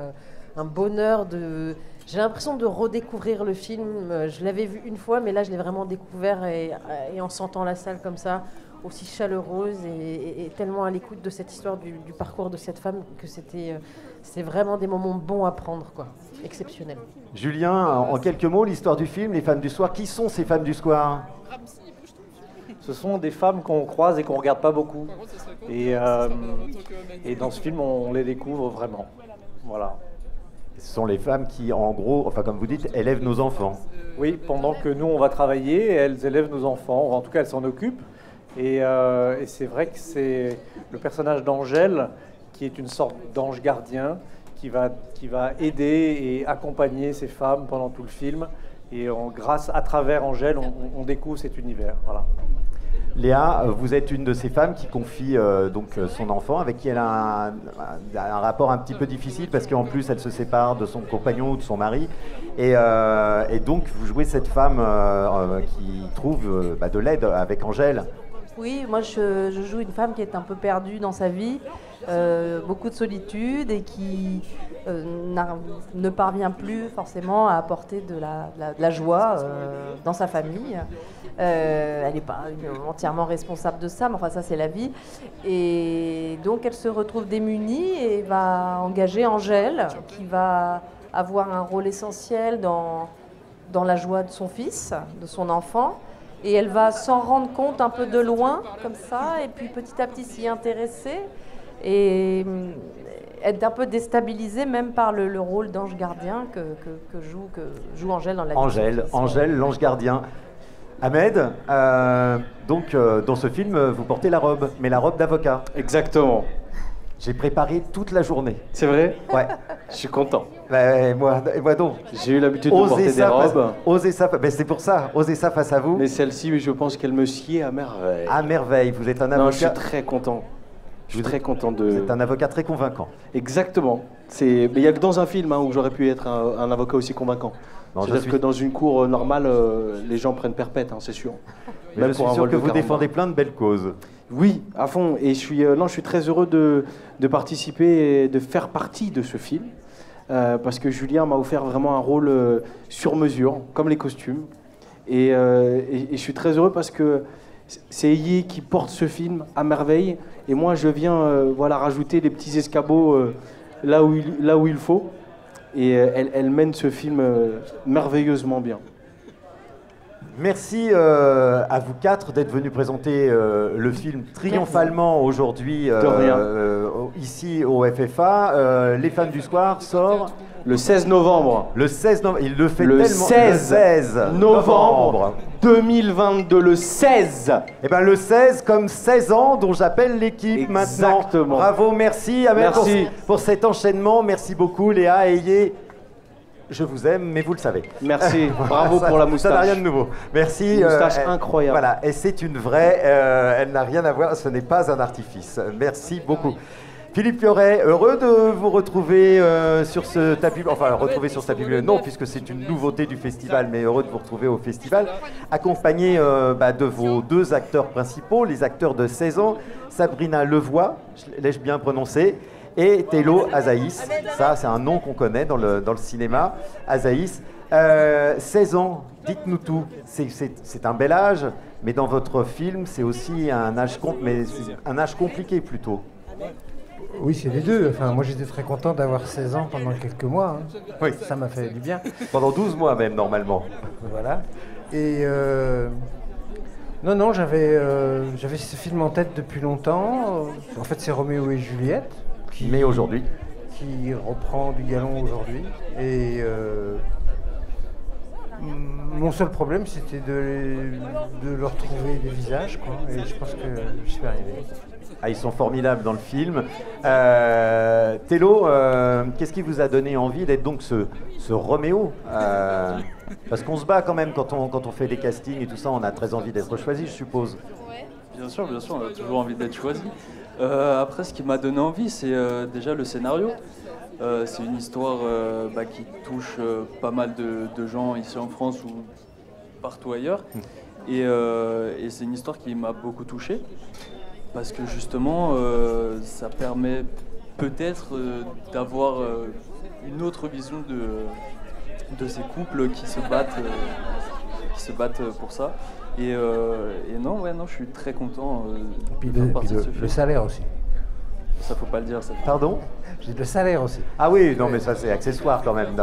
un bonheur de... J'ai l'impression de redécouvrir le film. Je l'avais vu une fois, mais là je l'ai vraiment découvert et en sentant la salle comme ça, aussi chaleureuse et tellement à l'écoute de cette histoire du parcours de cette femme que c'était vraiment des moments bons à prendre, quoi. Exceptionnels. Julien, en quelques mots, l'histoire du film, les femmes du soir. Qui sont ces femmes du soir? Ce sont des femmes qu'on croise et qu'on regarde pas beaucoup. Et dans ce film, on les découvre vraiment. Voilà. Ce sont les femmes qui, en gros, enfin comme vous dites, élèvent nos enfants. Oui, pendant que nous, on va travailler, elles élèvent nos enfants. En tout cas, elles s'en occupent. Et c'est vrai que c'est le personnage d'Angèle qui est une sorte d'ange gardien qui va aider et accompagner ces femmes pendant tout le film. Et grâce à travers Angèle, on découvre cet univers. Voilà. Léa, vous êtes une de ces femmes qui confie donc son enfant, avec qui elle a un rapport un petit peu difficile parce qu'en plus elle se sépare de son compagnon ou de son mari. Et donc vous jouez cette femme qui trouve de l'aide avec Angèle. Oui, moi je joue une femme qui est un peu perdue dans sa vie, beaucoup de solitude et qui ne parvient plus forcément à apporter de la joie dans sa famille. Elle n'est pas entièrement responsable de ça, mais enfin ça c'est la vie. Et donc elle se retrouve démunie et va engager Angèle, qui va avoir un rôle essentiel dans la joie de son fils, de son enfant. Et elle va s'en rendre compte un peu de loin, comme ça, et puis petit à petit s'y intéresser, et être un peu déstabilisée même par le rôle d'ange gardien que joue Angèle dans la vie. Angèle, l'ange gardien. Ahmed, donc dans ce film, vous portez la robe, mais la robe d'avocat. Exactement. J'ai préparé toute la journée. C'est vrai? Ouais. Je suis content. Et moi donc. J'ai eu l'habitude de porter des robes. Osez ça, c'est pour ça, osez ça face à vous. Mais celle-ci, je pense qu'elle me sied à merveille. À merveille, vous êtes un avocat. Non, je suis très content. Je suis très content de... Vous êtes un avocat très convaincant. Exactement. Mais il n'y a que dans un film où j'aurais pu être un avocat aussi convaincant. C'est-à-dire que dans une cour normale, les gens prennent perpète, c'est sûr. Mais je suis sûr que vous défendez plein de belles causes. Oui, à fond. Et je suis très heureux de participer et de faire partie de ce film. Parce que Julien m'a offert vraiment un rôle sur mesure, comme les costumes. Et je suis très heureux parce que c'est Ayé qui porte ce film à merveille. Et moi, je viens rajouter des petits escabeaux là où il faut. Et elle mène ce film merveilleusement bien. Merci à vous quatre d'être venus présenter le film triomphalement aujourd'hui ici au FFA. Les Femmes du Soir sort le 16 novembre. Le 16 novembre, il le fait le tellement... 16 novembre 2022, le 16. Eh bien le 16 comme 16 ans dont j'appelle l'équipe maintenant. Bravo, merci Ahmed pour cet enchaînement. Merci beaucoup Léa, Ayé. Je vous aime, mais vous le savez. Merci, bravo pour la moustache. Ça n'a rien de nouveau. Merci. Une moustache incroyable. Voilà, et c'est une vraie, elle n'a rien à voir, ce n'est pas un artifice. Merci beaucoup. Philippe Fioret, heureux de vous retrouver sur ce tapis, enfin retrouver sur ce tapis bleu, non, puisque c'est une nouveauté du festival, mais heureux de vous retrouver au festival, accompagné de vos deux acteurs principaux, les acteurs de 16 ans, Sabrina Levoix, l'ai-je bien prononcé, et Télo Azaïs. Ça, c'est un nom qu'on connaît dans le cinéma, Azaïs. 16 ans, dites-nous tout. C'est un bel âge, mais dans votre film, c'est aussi un âge compliqué plutôt. Oui, c'est les deux. Enfin, moi, j'étais très content d'avoir 16 ans pendant quelques mois. Oui. Ça m'a fait du bien. Pendant 12 mois même, normalement. Voilà. Et non, j'avais ce film en tête depuis longtemps. En fait, c'est Roméo et Juliette. Mais aujourd'hui. Qui reprend du galon aujourd'hui. Et mon seul problème, c'était de leur trouver des visages, quoi. Et je pense que je suis arrivé. Ah, ils sont formidables dans le film. Télo, qu'est-ce qui vous a donné envie d'être donc ce Roméo parce qu'on se bat quand même quand on fait des castings et tout ça, on a très envie d'être choisi, je suppose. Bien sûr, on a toujours envie d'être choisi. Après, ce qui m'a donné envie, c'est déjà le scénario. C'est une histoire qui touche pas mal de gens ici en France ou partout ailleurs. Et c'est une histoire qui m'a beaucoup touché parce que justement, ça permet peut-être d'avoir une autre vision de ces couples qui se battent pour ça. Et non, je suis très content de faire partie de ce film. Le salaire aussi. Ça, faut pas le dire. Ça. Pardon? J'ai le salaire aussi. Ah oui, non, mais ça, c'est accessoire quand même.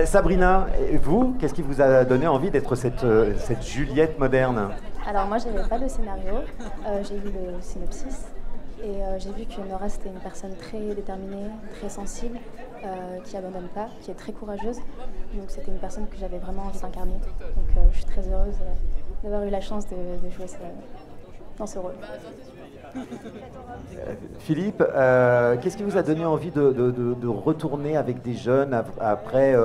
Sabrina, vous, qu'est-ce qui vous a donné envie d'être cette Juliette moderne? Alors moi, j'avais pas le scénario, j'ai vu le synopsis et j'ai vu que Nora, c'était une personne très déterminée, très sensible, qui abandonne pas, qui est très courageuse. Donc c'était une personne que j'avais vraiment envie d'incarner. Donc je suis très heureuse d'avoir eu la chance de jouer dans ce rôle. Philippe, qu'est-ce qui vous a donné envie de retourner avec des jeunes après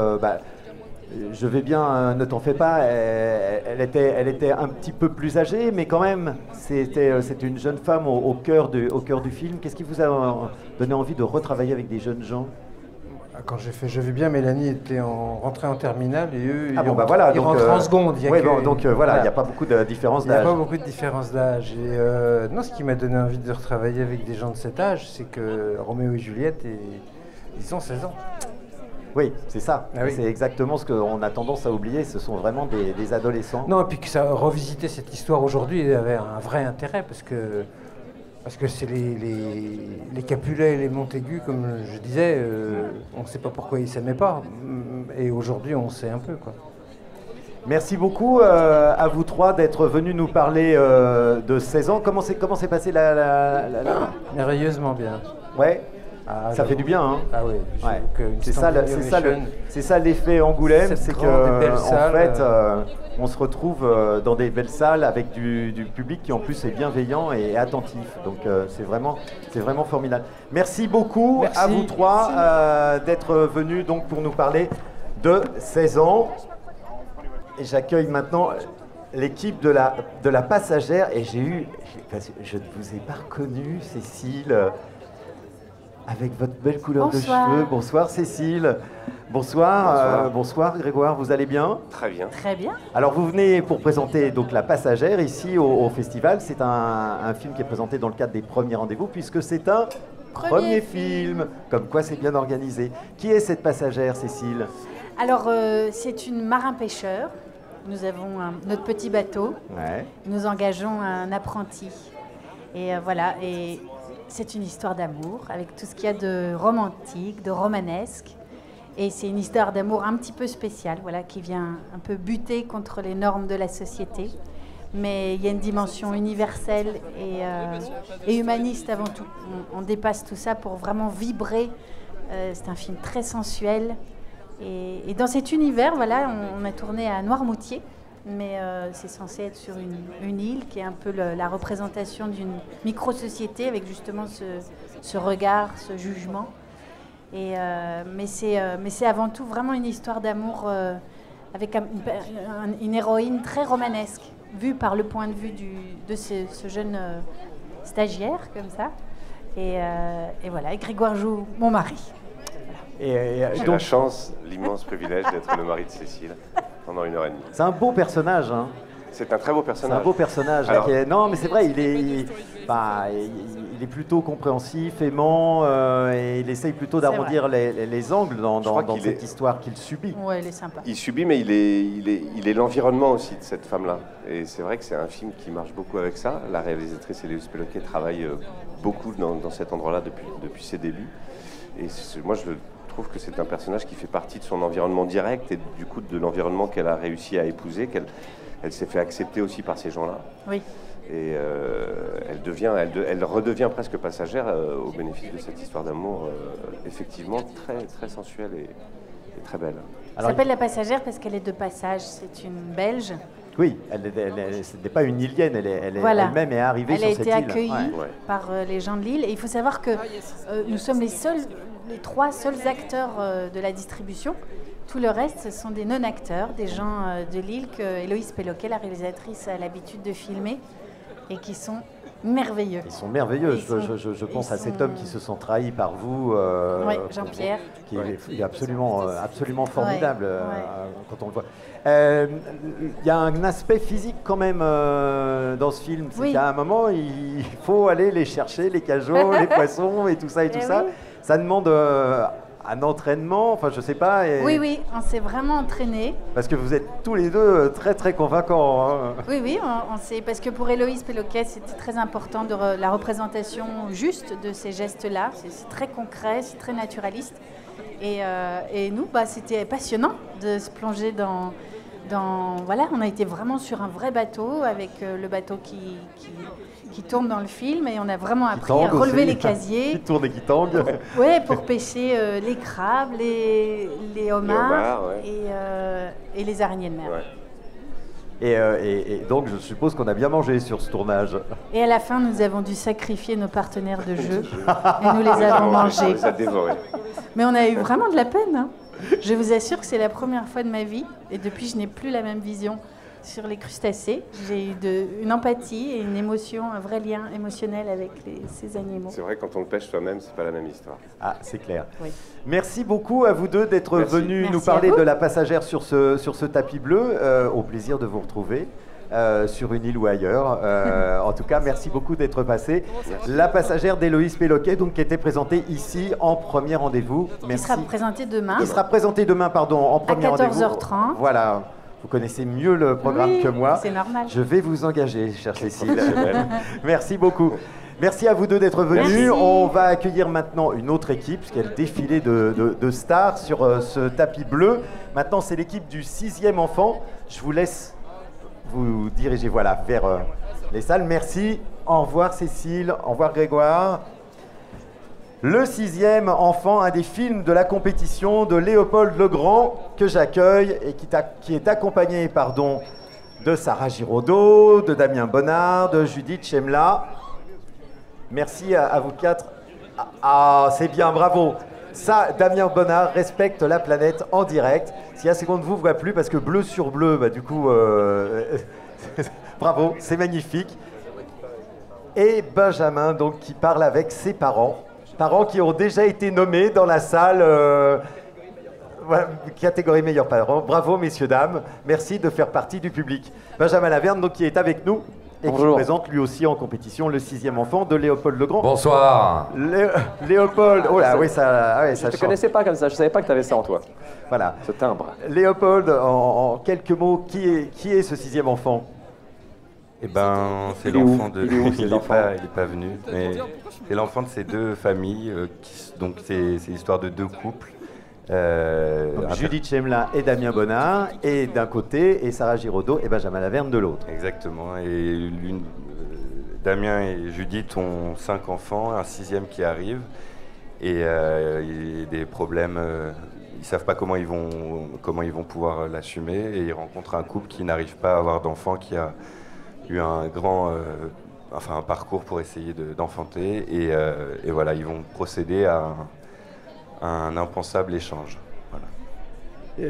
je vais bien, ne t'en fais pas, elle était un petit peu plus âgée, mais quand même, c'était une jeune femme au cœur du film. Qu'est-ce qui vous a donné envie de retravailler avec des jeunes gens? Quand j'ai fait Je vais bien, Mélanie était rentrée en terminale et eux, ils rentrent en seconde. Il n'y a pas beaucoup de différence d'âge. Il n'y a pas beaucoup de différence d'âge. Et non, ce qui m'a donné envie de retravailler avec des gens de cet âge, c'est que Roméo et Juliette, ils ont 16 ans. Oui, c'est ça. Ah oui. C'est exactement ce qu'on a tendance à oublier. Ce sont vraiment des adolescents. Non, et puis que ça revisiter cette histoire aujourd'hui avait un vrai intérêt parce que c'est les Capulet et les Montaigu, comme je disais, on ne sait pas pourquoi ils ne s'aimaient pas. Et aujourd'hui, on sait un peu, quoi. Merci beaucoup à vous trois d'être venus nous parler de 16 ans. Comment s'est passé la... Merveilleusement bien. Ouais. Ah, ça fait du bien, hein. Ah oui. Ouais. C'est ça l'effet Angoulême, c'est que en fait, on se retrouve dans des belles salles avec du public qui en plus est bienveillant et attentif. Donc c'est vraiment formidable. Merci beaucoup à vous trois d'être venus donc pour nous parler de 16 ans. Et j'accueille maintenant l'équipe de la Passagère et je ne vous ai pas reconnu, Cécile. Avec votre belle couleur de cheveux. Bonsoir Cécile. Bonsoir Grégoire, vous allez bien? Très bien. Très bien. Alors vous venez pour présenter donc La Passagère ici au festival. C'est un film qui est présenté dans le cadre des premiers rendez-vous puisque c'est un premier film. Comme quoi c'est bien organisé. Qui est cette Passagère, Cécile? Alors c'est une marin-pêcheur. Nous avons notre petit bateau. Ouais. Nous engageons un apprenti. Et voilà. Et c'est une histoire d'amour, avec tout ce qu'il y a de romantique, de romanesque. Et c'est une histoire d'amour un petit peu spéciale, voilà, qui vient un peu buter contre les normes de la société. Mais il y a une dimension universelle et humaniste avant tout. On dépasse tout ça pour vraiment vibrer. C'est un film très sensuel. Et dans cet univers, voilà, on a tourné à Noirmoutier. Mais c'est censé être sur une île qui est un peu la représentation d'une micro-société avec justement ce regard, ce jugement. Mais c'est avant tout vraiment une histoire d'amour avec une héroïne très romanesque, vue par le point de vue de ce jeune stagiaire comme ça. Et voilà, et Grégoire joue mon mari. Voilà. J'ai la chance, l'immense privilège d'être le mari de Cécile. Pendant 1h30. C'est un beau personnage, hein. C'est un très beau personnage. C'est un beau personnage. Alors, non, mais c'est vrai, il est plutôt compréhensif, aimant, et il essaye plutôt d'arrondir les angles dans cette histoire qu'il subit. Ouais, il est sympa. Il subit, mais il est l'environnement aussi de cette femme-là. Et c'est vrai que c'est un film qui marche beaucoup avec ça. La réalisatrice Héloïse Péloquet travaille beaucoup dans cet endroit-là depuis ses débuts. Et moi, je trouve que c'est un personnage qui fait partie de son environnement direct et du coup de l'environnement qu'elle a réussi à épouser, qu'elle s'est fait accepter aussi par ces gens-là. Oui. Et elle redevient presque passagère au bénéfice de cette histoire d'amour effectivement très, très sensuelle et très belle. Elle s'appelle La Passagère parce qu'elle est de passage. C'est une Belge. Oui, ce n'est pas une Ilienne, elle-même est arrivée sur cette île. Elle a été accueillie par les gens de l'île. Et il faut savoir que nous sommes les trois seuls acteurs de la distribution. Tout le reste, ce sont des non-acteurs, des gens de l'île que Héloïse Péloquet, la réalisatrice, a l'habitude de filmer et qui sont merveilleux. Ils sont merveilleux. Je pense à cet homme qui se sent trahi par vous. Oui, Jean-Pierre. Qui est absolument formidable quand on le voit. Il y a un aspect physique quand même dans ce film. C'est qu'à un moment, il faut aller les chercher, les cajots, les poissons et tout ça et tout ça. Oui. Ça demande un entraînement, enfin je sais pas. Oui, on s'est vraiment entraîné. Parce que vous êtes tous les deux très très convaincants. Hein. Oui, on sait, parce que pour Héloïse Péloquet, c'était très important la représentation juste de ces gestes-là. C'est très concret, c'est très naturaliste. Et nous, c'était passionnant de se plonger dans... Voilà, on a été vraiment sur un vrai bateau, avec le bateau qui tourne dans le film, et on a vraiment appris à relever les casiers. Qui tourne et qui tangue. Oui, pour pêcher les crabes, les homards et les araignées de mer. Ouais. Et donc, je suppose qu'on a bien mangé sur ce tournage. Et à la fin, nous avons dû sacrifier nos partenaires de jeu et nous les avons mangés. On les a dévorés. Mais on a eu vraiment de la peine. Hein. Je vous assure que c'est la première fois de ma vie, et depuis, je n'ai plus la même vision sur les crustacés. J'ai eu une empathie et une émotion, un vrai lien émotionnel avec ces animaux. C'est vrai, quand on le pêche soi-même, c'est pas la même histoire. Ah, c'est clair. Oui. Merci beaucoup à vous deux d'être venus nous parler de La Passagère sur ce tapis bleu. Au plaisir de vous retrouver. Sur une île ou ailleurs. En tout cas, merci beaucoup d'être passé. La Passagère d'Héloïse Péloquet, donc, qui était présentée ici en premier rendez-vous. Merci. Qui sera présentée demain. Qui sera présentée demain, pardon, en premier rendez-vous. À 14h30. Voilà. Vous connaissez mieux le programme que moi. C'est normal. Je vais vous engager, chère Cécile. Merci beaucoup. Merci à vous deux d'être venus. Merci. On va accueillir maintenant une autre équipe, parce qu'il y a le défilé de stars sur ce tapis bleu. Maintenant, c'est l'équipe du 6e enfant. Je vous laisse vous diriger vers les salles. Merci. Au revoir Cécile. Au revoir Grégoire. Le 6e enfant, un des films de la compétition de Léopold Legrand que j'accueille et qui est accompagné de Sarah Giraudot, de Damien Bonnard, de Judith Chemla. Merci à vous quatre. Ah, c'est bien, bravo. Ça, Damien Bonnard respecte la planète en direct. Si à seconde vous ne voit plus, parce que bleu sur bleu, du coup, bravo, c'est magnifique. Et Benjamin, donc, qui parle avec ses parents qui ont déjà été nommés dans la salle. Voilà, catégorie meilleurs parents. Bravo, messieurs, dames. Merci de faire partie du public. Benjamin Laverne, donc, qui est avec nous. Et qui présente lui aussi en compétition le 6e enfant de Léopold Legrand. Bonsoir. Léopold, oh là, oui, ça je ne te connaissais pas comme ça, je ne savais pas que tu avais ça en toi. Voilà. Ce timbre. Léopold, en quelques mots, qui est ce 6e enfant? Eh ben, c'est l'enfant de... Il n'est pas venu, mais c'est l'enfant de ces deux familles. Donc c'est l'histoire de deux couples. Judith Chemla et Damien Bonnard, et d'un côté, et Sarah Giraudot et Benjamin Laverne de l'autre. Exactement. Et Damien et Judith ont 5 enfants, un 6e qui arrive, et il y a des problèmes. Ils ne savent pas comment ils vont pouvoir l'assumer, et ils rencontrent un couple qui n'arrive pas à avoir d'enfants, qui a eu un grand, un parcours pour essayer d'enfanter, et voilà, ils vont procéder à un impensable échange. Voilà.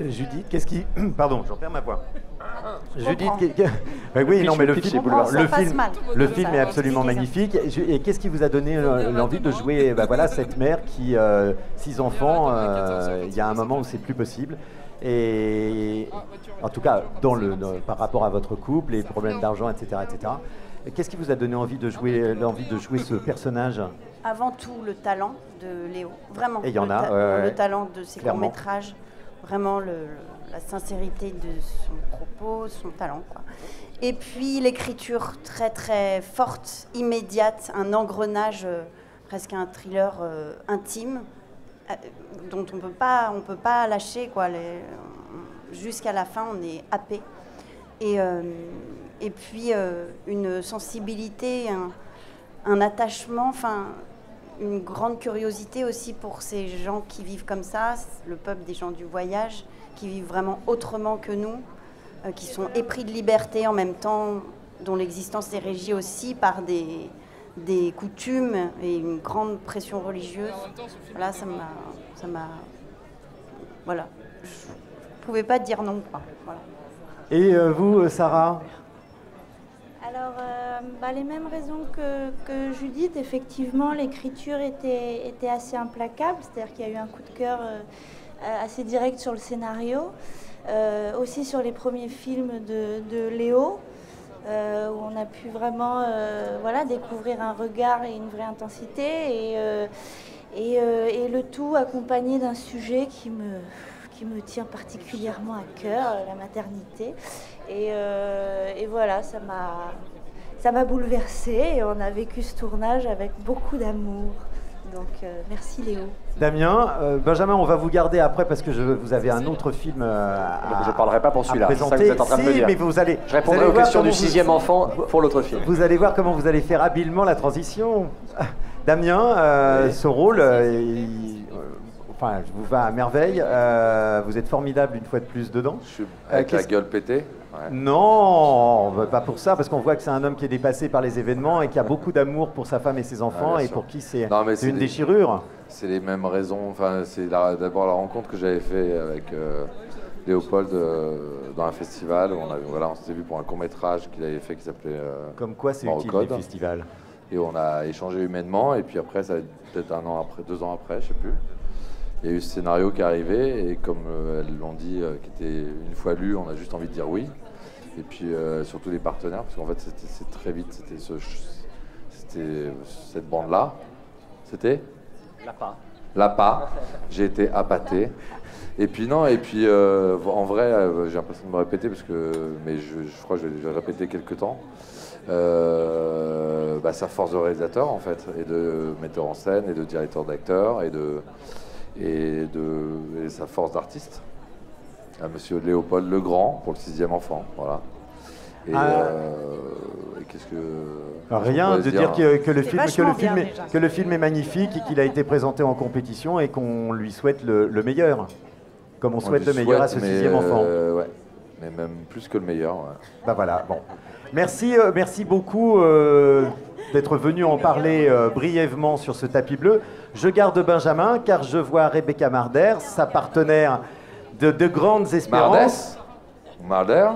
Judith, qu'est-ce qui... Pardon, j'en perds ma voix. Judith, oui, non, mais le film est absolument magnifique. Et qu'est-ce qui vous a donné l'envie de jouer cette mère qui, 6 enfants, il y a un moment où c'est plus possible. Et en tout cas, par rapport à votre couple, les problèmes d'argent, etc., etc. Qu'est-ce qui vous a donné envie de jouer ce personnage? Avant tout, le talent de Léo, vraiment. Et il y en a. Le talent de ses courts-métrages, vraiment la sincérité de son propos, son talent, quoi. Et puis l'écriture très très forte, immédiate, un engrenage, presque un thriller intime, dont on peut pas lâcher, quoi. Jusqu'à la fin, on est happé. Et puis une sensibilité, un attachement, une grande curiosité aussi pour ces gens qui vivent comme ça, le peuple des gens du voyage, qui vivent vraiment autrement que nous, qui sont épris de liberté en même temps, dont l'existence est régie aussi par des coutumes et une grande pression religieuse. Voilà, ça m'a... Voilà. Je ne pouvais pas dire non, quoi. Voilà. Et vous, Sarah? Alors, Les mêmes raisons que Judith, effectivement, l'écriture était assez implacable, c'est-à-dire qu'il y a eu un coup de cœur assez direct sur le scénario, aussi sur les premiers films de Léo, où on a pu vraiment découvrir un regard et une vraie intensité, et le tout accompagné d'un sujet qui me tient particulièrement à cœur, la maternité. Et voilà, ça m'a bouleversée et on a vécu ce tournage avec beaucoup d'amour. Donc merci Léo. Damien, Benjamin, on va vous garder après parce que vous avez un autre film je ne parlerai pas pour celui-là, c'est ça que vous êtes en train de me dire. Mais vous allez, je répondrai aux questions du 6e enfant pour l'autre film. Vous allez voir comment vous allez faire habilement la transition. Damien, ce rôle, je vous va à merveille. Vous êtes formidable une fois de plus dedans. Je suis avec la gueule pétée. Ouais. Non, pas pour ça, parce qu'on voit que c'est un homme qui est dépassé par les événements et qui a beaucoup d'amour pour sa femme et ses enfants, et pour qui c'est une déchirure. C'est les mêmes raisons. Enfin, c'est d'abord la rencontre que j'avais fait avec Léopold dans un festival. On s'était vu pour un court-métrage qu'il avait fait qui s'appelait Comme quoi c'est utile les festivals. Et on a échangé humainement, et puis après, ça a été peut-être 1 an après, 2 ans après, je sais plus. Il y a eu ce scénario qui est arrivé, et comme elles l'ont dit, qui était une fois lu, on a juste envie de dire oui. Et puis surtout les partenaires, parce qu'en fait c'est très vite, c'était cette bande-là. C'était L'APA. J'ai été appâté. Et puis en vrai, j'ai l'impression de me répéter, mais je crois que je vais le répéter quelques temps. Sa force de réalisateur en fait, et de metteur en scène, et de directeur d'acteur, et sa force d'artiste, à Monsieur Léopold Legrand pour le 6e enfant, voilà. Et qu'est-ce que rien de dire que le film est magnifique et qu'il a été présenté en compétition et qu'on lui souhaite le meilleur, comme on souhaite le meilleur à ce 6e enfant. Ouais, mais même plus que le meilleur. Ouais. Voilà, bon. Merci beaucoup d'être venu en parler brièvement sur ce tapis bleu. Je garde Benjamin car je vois Rebecca Marder, sa partenaire de grandes espérances. Marder.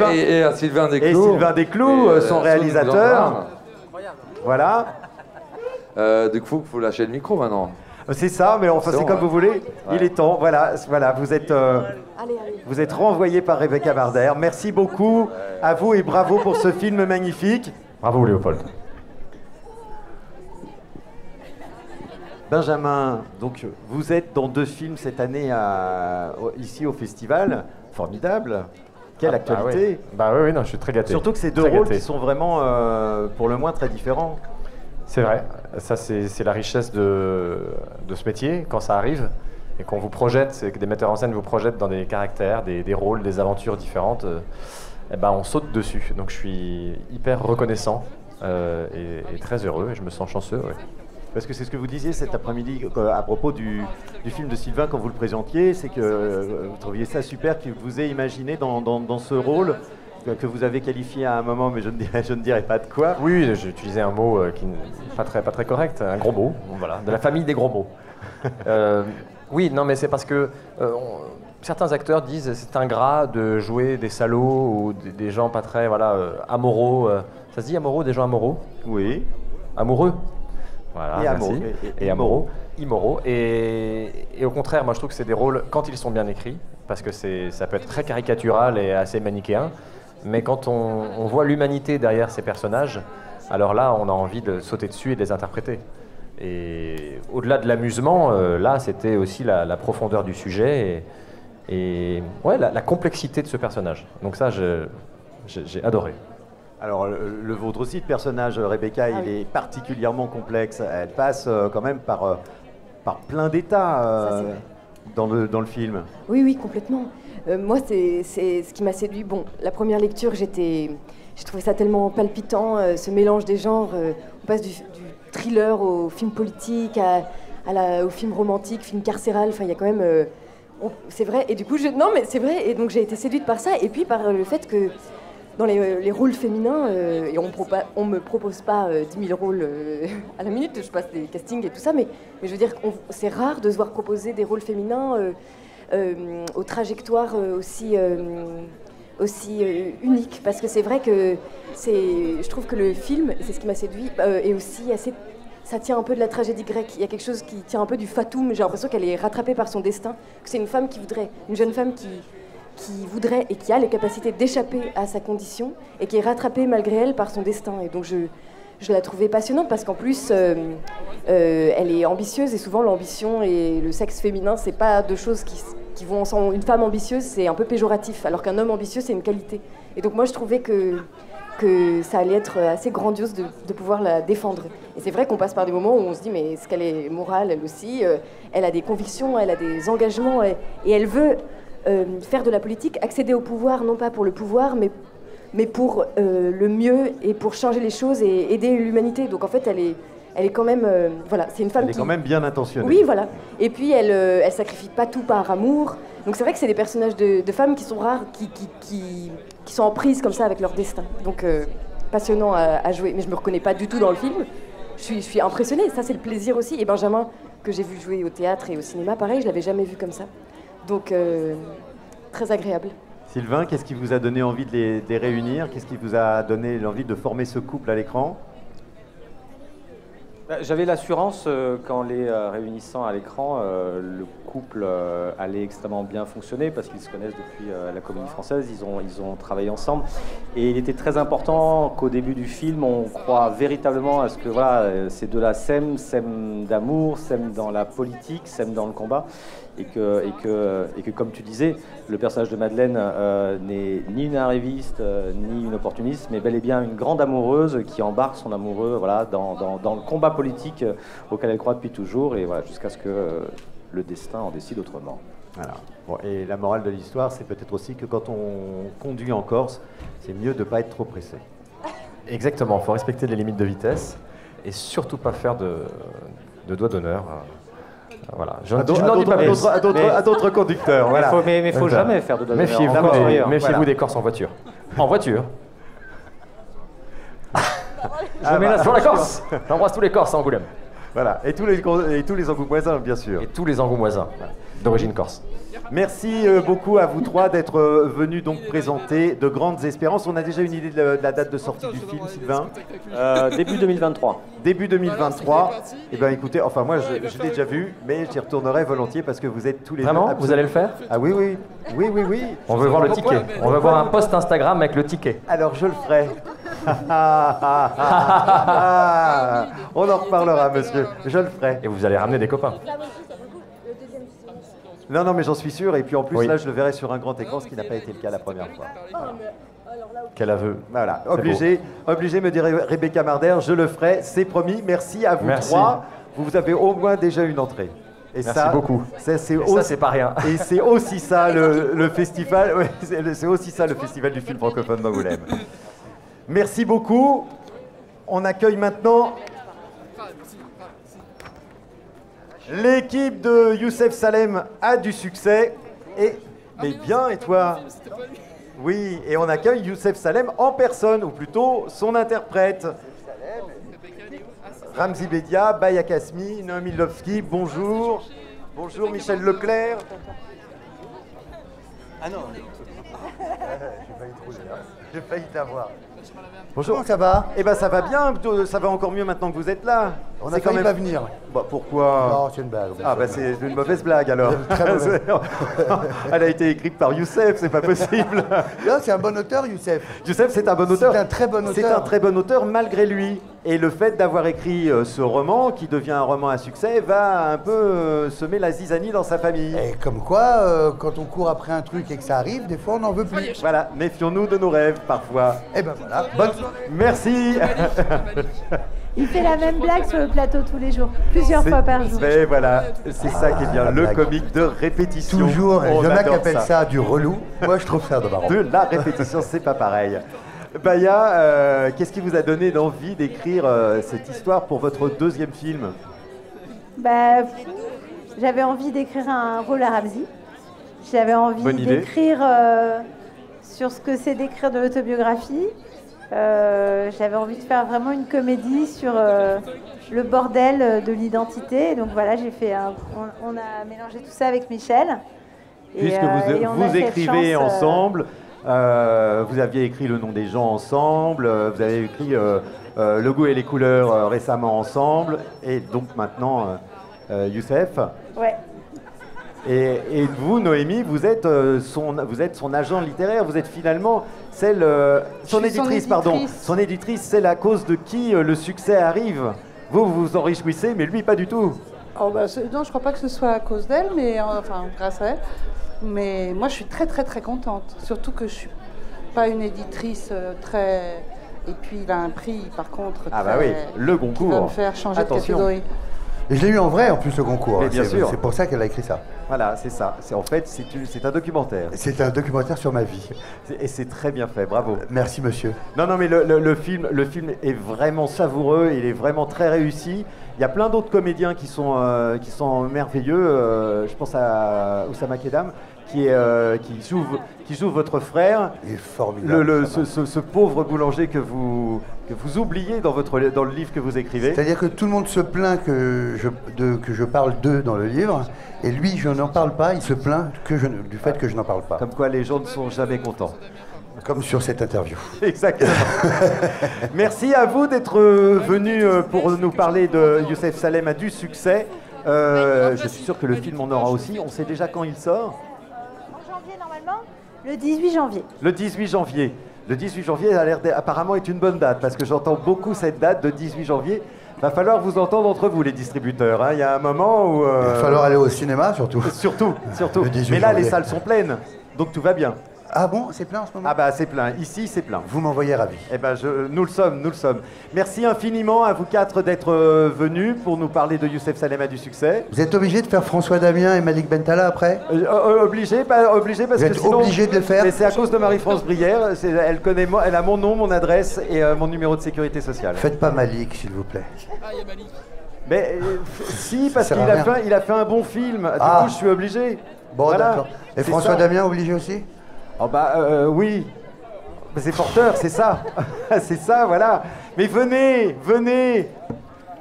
Et Sylvain Desclous. Et Sylvain Desclous, son réalisateur. Voilà. Du coup, il faut lâcher le micro maintenant. C'est ça, mais enfin c'est comme vous voulez. Ouais. Il est temps. Voilà, vous êtes renvoyé par Rebecca Marder. Merci beaucoup à vous et bravo pour ce film magnifique. Bravo Léopold. Benjamin, donc vous êtes dans 2 films cette année ici au festival. Formidable. Quelle actualité. Oui, non, je suis très gâté. Surtout que c'est 2 rôles qui sont vraiment, pour le moins, très différents. C'est vrai. Ça, c'est la richesse de ce métier, quand ça arrive, et qu'on vous projette, que des metteurs en scène vous projettent dans des caractères, des rôles, des aventures différentes. On saute dessus. Donc je suis hyper reconnaissant et très heureux, et je me sens chanceux. Ouais. Parce que c'est ce que vous disiez cet après-midi à propos du film de Sylvain quand vous le présentiez, c'est que vous trouviez ça super qu'il vous ait imaginé dans ce rôle que vous avez qualifié à un moment, mais je ne dirai pas de quoi. Oui, j'ai utilisé un mot qui n'est pas très correct, un gros mot, voilà, de la famille des gros mots. Oui, non, mais c'est parce que certains acteurs disent c'est ingrat de jouer des salauds ou des gens pas très amoraux. Ça se dit amoraux, des gens amoraux? Oui. Amoureux. Voilà, et amoureux. Et amoureux. Immoraux. Et au contraire, moi je trouve que c'est des rôles, quand ils sont bien écrits, parce que ça peut être très caricatural et assez manichéen, mais quand on voit l'humanité derrière ces personnages, alors là on a envie de sauter dessus et de les interpréter. Et au-delà de l'amusement, là c'était aussi la profondeur du sujet et la complexité de ce personnage. Donc ça j'ai adoré. Alors, le vôtre aussi, de personnage, Rebecca, il est particulièrement complexe. Elle passe quand même par plein d'états dans le film. Oui, complètement. Moi, c'est ce qui m'a séduit. Bon, la première lecture, j'ai trouvé ça tellement palpitant, ce mélange des genres. On passe du thriller au film politique, au film romantique, film carcéral. Enfin, il y a quand même... c'est vrai. Et du coup, non, mais c'est vrai. Et donc, j'ai été séduite par ça. Et puis, par le fait que... Dans les rôles féminins, et on me propose pas 10 000 rôles à la minute, je passe des castings et tout ça, mais je veux dire que c'est rare de se voir proposer des rôles féminins aux trajectoires aussi unique, parce que c'est vrai que je trouve que le film, et c'est ce qui m'a séduit, est aussi assez... Ça tient un peu de la tragédie grecque. Il y a quelque chose qui tient un peu du fatum. J'ai l'impression qu'elle est rattrapée par son destin, que c'est une femme qui voudrait, une jeune femme qui voudrait et qui a les capacités d'échapper à sa condition et qui est rattrapée malgré elle par son destin. Et donc je la trouvais passionnante parce qu'en plus elle est ambitieuse, et souvent l'ambition et le sexe féminin, c'est pas deux choses qui vont ensemble. Une femme ambitieuse, c'est un peu péjoratif, alors qu'un homme ambitieux, c'est une qualité. Et donc moi je trouvais que ça allait être assez grandiose de pouvoir la défendre. Et c'est vrai qu'on passe par des moments où on se dit mais est-ce qu'elle est morale, elle aussi, elle a des convictions, elle a des engagements, et elle veut faire de la politique, accéder au pouvoir, non pas pour le pouvoir, mais pour le mieux et pour changer les choses et aider l'humanité. Donc en fait, elle est quand même... voilà, c'est une femme qui est quand même bien intentionnée. Oui, voilà. Et puis, elle sacrifie pas tout par amour. Donc c'est vrai que c'est des personnages de femmes qui sont rares, qui sont en prise comme ça avec leur destin. Donc passionnant à jouer. Mais je me reconnais pas du tout dans le film. Je suis impressionnée. Ça, c'est le plaisir aussi. Et Benjamin, que j'ai vu jouer au théâtre et au cinéma, pareil, je l'avais jamais vu comme ça. Donc très agréable. Sylvain, qu'est-ce qui vous a donné envie de les réunir? Qu'est-ce qui vous a donné l'envie de former ce couple à l'écran? J'avais l'assurance qu'en les réunissant à l'écran, le couple allait extrêmement bien fonctionner parce qu'ils se connaissent depuis la Comédie Française, ils ont travaillé ensemble. Et il était très important qu'au début du film, on croit véritablement à ce que voilà, ces deux-là s'aiment d'amour, s'aiment dans la politique, s'aiment dans le combat. Et que, comme tu disais, le personnage de Madeleine n'est ni une arriviste, ni une opportuniste, mais bel et bien une grande amoureuse qui embarque son amoureux voilà, dans le combat politique auquel elle croit depuis toujours, et voilà, jusqu'à ce que le destin en décide autrement. Voilà. Bon, et la morale de l'histoire, c'est peut-être aussi que quand on conduit en Corse, c'est mieux de ne pas être trop pressé. Exactement, il faut respecter les limites de vitesse et surtout pas faire de doigt d'honneur. Voilà. Je ne dis pas plus. À d'autres conducteurs. Voilà. Mais il ne faut jamais faire de doigt d'honneur. Méfiez-vous des Corses en voiture. En voiture. Je mets sur la Corse. J'embrasse tous les Corses à Angoulême. Voilà. Et tous les Angoumoisins, bien sûr. Et tous les Angoumoisins d'origine corse. Merci beaucoup à vous trois d'être venus donc présenter De Grandes Espérances. On a déjà une idée de la date de sortie du film, Sylvain? Début 2023. Début 2023. Eh bien écoutez, enfin moi je l'ai déjà vu, mais j'y retournerai volontiers parce que vous êtes tous les deux... Vraiment? Vous allez le faire? Ah oui, oui. Oui. On veut voir le ticket. On veut voir un post Instagram avec le ticket. Alors je le ferai. On en reparlera, monsieur. Je le ferai. Et vous allez ramener des copains. Non, mais j'en suis sûr. Et puis en plus, là, je le verrai sur un grand écran, ce qui n'a pas été le cas la première fois. Voilà. Quel aveu. Voilà, obligé, me dirait Rebecca Marder, je le ferai, c'est promis. Merci à vous trois. Vous avez au moins déjà une entrée. Et merci beaucoup. Ça, c'est pas rien. Et c'est aussi ça le festival. Ouais, c'est aussi ça le festival du film francophone d'Angoulême. Merci beaucoup. On accueille maintenant l'équipe de Youssef Salem a du succès. Mais bien, et toi? Oui, et on accueille Youssef Salem en personne, ou plutôt son interprète. Ramzi Bedia, Baya Kasmi, Noémie Lovski, bonjour. Bonjour Michel Leclerc. Ah non. J'ai failli t'avoir. Bonjour. Comment ça va? Eh ben ça va bien, ça va encore mieux maintenant que vous êtes là. On a failli pas venir. Bah, pourquoi? Non, c'est une blague. Ah bah c'est une mauvaise blague alors. Elle a été écrite par Youssef, c'est pas possible. Non, c'est un bon auteur, Youssef. Youssef, c'est un bon auteur. C'est un très bon auteur. C'est un très bon auteur malgré lui. Et le fait d'avoir écrit ce roman, qui devient un roman à succès, va un peu semer la zizanie dans sa famille. Et comme quoi, quand on court après un truc et que ça arrive, des fois on n'en veut plus. Voilà, méfions-nous de nos rêves parfois. Et ben voilà. Merci. Il fait la même blague sur le plateau tous les jours, plusieurs fois par jour. Mais voilà, c'est ça qui est bien, le comique de répétition. Toujours, il y en a qui appellent ça du relou. Moi, je trouve ça de marrant. De la répétition, c'est pas pareil. Baya, qu'est-ce qui vous a donné l'envie d'écrire cette histoire pour votre deuxième film? J'avais envie d'écrire un rôle à Ramzi. J'avais envie d'écrire sur ce que c'est d'écrire de l'autobiographie. J'avais envie de faire vraiment une comédie sur le bordel de l'identité. Donc voilà, on a mélangé tout ça avec Michel. Puisque vous écrivez ensemble, Vous aviez écrit Le nom des gens ensemble, vous avez écrit Le goût et les couleurs récemment ensemble, et donc maintenant Youssef. Ouais. Et vous, Noémie, vous êtes son agent littéraire, vous êtes finalement son éditrice, pardon. Son éditrice, celle à cause de qui le succès arrive. Vous vous en réjouissez, mais lui, pas du tout. Oh bah, non, je crois pas que ce soit à cause d'elle, mais enfin, grâce à elle. Mais moi, je suis très, très, très contente. Surtout que je suis pas une éditrice très... Et puis, il a un prix, par contre, ah bah oui, le Goncourt. Qui va me faire changer de catégorie. Et je l'ai eu en vrai, en plus, le Goncourt. Mais bien sûr. C'est pour ça qu'elle a écrit ça. Voilà, c'est ça. En fait, c'est un documentaire. C'est un documentaire sur ma vie. Et c'est très bien fait, bravo. Merci, monsieur. Non, mais le film est vraiment savoureux, il est vraiment très réussi. Il y a plein d'autres comédiens qui sont merveilleux. Je pense à Oussama Kedam, qui joue votre frère. Il est formidable. Ce pauvre boulanger que vous oubliez dans le livre que vous écrivez. C'est-à-dire que tout le monde se plaint que je parle d'eux dans le livre, et lui, je n'en parle pas, il se plaint du fait que je n'en parle pas. Comme quoi les gens ne sont jamais contents. Comme sur cette interview. Exactement. Merci à vous d'être venus pour nous parler de Youssef Salem a du succès. Je suis sûr que le film en aura aussi. On sait déjà quand il sort. En janvier, normalement. Le 18 janvier. Le 18 janvier. Le 18 janvier apparemment est une bonne date, parce que j'entends beaucoup cette date de 18 janvier. Va falloir vous entendre entre vous, les distributeurs. Il y a un moment où... Il va falloir aller au cinéma, surtout. Surtout. Mais là, les salles sont pleines, donc tout va bien. Ah bon, c'est plein en ce moment? Ah bah c'est plein, ici c'est plein. Vous m'envoyez ravi. Eh ben nous le sommes. Merci infiniment à vous quatre d'être venus pour nous parler de Youssef Salem a du succès. Vous êtes obligé de faire François Damien et Malik Bentala après? Obligé, pas obligé parce que sinon... obligé de le faire? Mais c'est à cause de Marie-France Brière, elle a mon nom, mon adresse et mon numéro de sécurité sociale. Faites pas Malik, s'il vous plaît. Ah, il y a Malik. Mais si, parce qu'il a fait un bon film, du coup je suis obligé. Bon voilà. D'accord. Et François Damien obligé aussi? Oh bah oui, c'est porteur, c'est ça, c'est ça, voilà. Mais venez,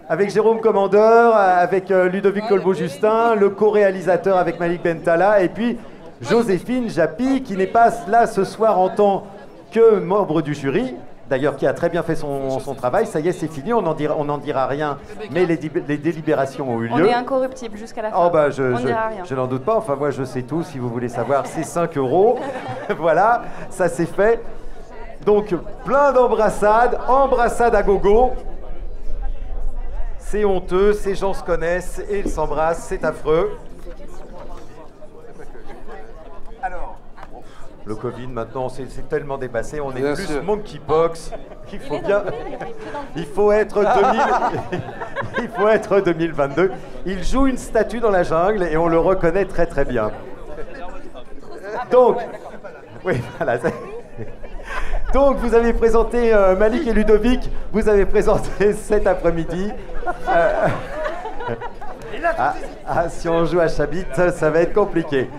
avec Jérôme Commandeur, avec Ludovic Colbeau-Justin, le co-réalisateur avec Malik Bentala, et puis Joséphine Japy, qui n'est pas là ce soir en tant que membre du jury, d'ailleurs qui a très bien fait son travail. Ça y est, c'est fini, on n'en dira rien, mais les délibérations ont eu lieu. On est incorruptible jusqu'à la fin. Oh bah je n'en doute pas, enfin moi je sais tout, si vous voulez savoir, c'est 5 €. Voilà, ça c'est fait. Donc plein d'embrassades, embrassades à gogo. C'est honteux, ces gens se connaissent et ils s'embrassent, c'est affreux. Alors, le Covid maintenant, c'est tellement dépassé, on est plus monkeypox. Il faut être 2022. Il joue une statue dans la jungle et on le reconnaît très très bien. Donc, oui, voilà. Donc, vous avez présenté Malik et Ludovic, vous avez présenté cet après-midi. Si on joue à Chabit, ça va être compliqué.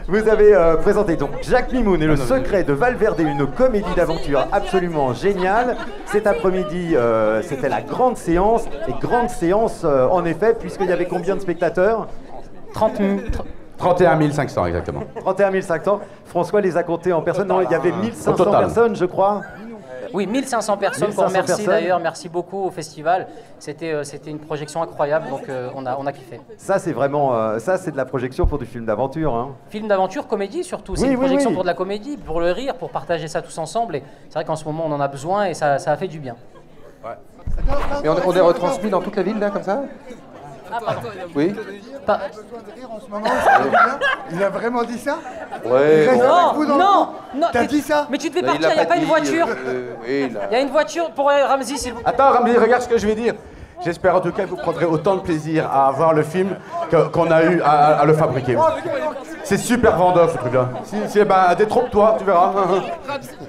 Vous avez présenté donc Jacques Mimoun et le secret de Valverde, une comédie d'aventure absolument géniale. Cet après-midi, c'était la grande séance. Et grande séance, en effet, puisqu'il y avait combien de spectateurs? 31 500 exactement. 31 500. François les a comptés en personnes. Non, il y avait 1500 personnes, je crois. Oui, 1500 personnes. 1500 merci d'ailleurs, merci beaucoup au festival. C'était une projection incroyable, donc on a kiffé. Ça, c'est vraiment, ça, c'est de la projection pour du film d'aventure. Hein. Film d'aventure, comédie surtout. C'est une projection pour de la comédie, pour le rire, pour partager ça tous ensemble. Et c'est vrai qu'en ce moment, on en a besoin et ça a fait du bien. Ouais. Et on est retransmis dans toute la ville, là, comme ça? Ah, pardon. Oui. Il a vraiment dit ça? Ouais. Non. T'as dit ça? Mais tu devais partir, il n'y a pas une voiture. Il y a une voiture pour Ramzi, s'il vous plaît. Attends, Ramzi, regarde ce que je vais dire. J'espère en tout cas que vous prendrez autant de plaisir à voir le film qu'on a eu à le fabriquer. C'est super vendeur, ce truc-là. Détrompe-toi, tu verras.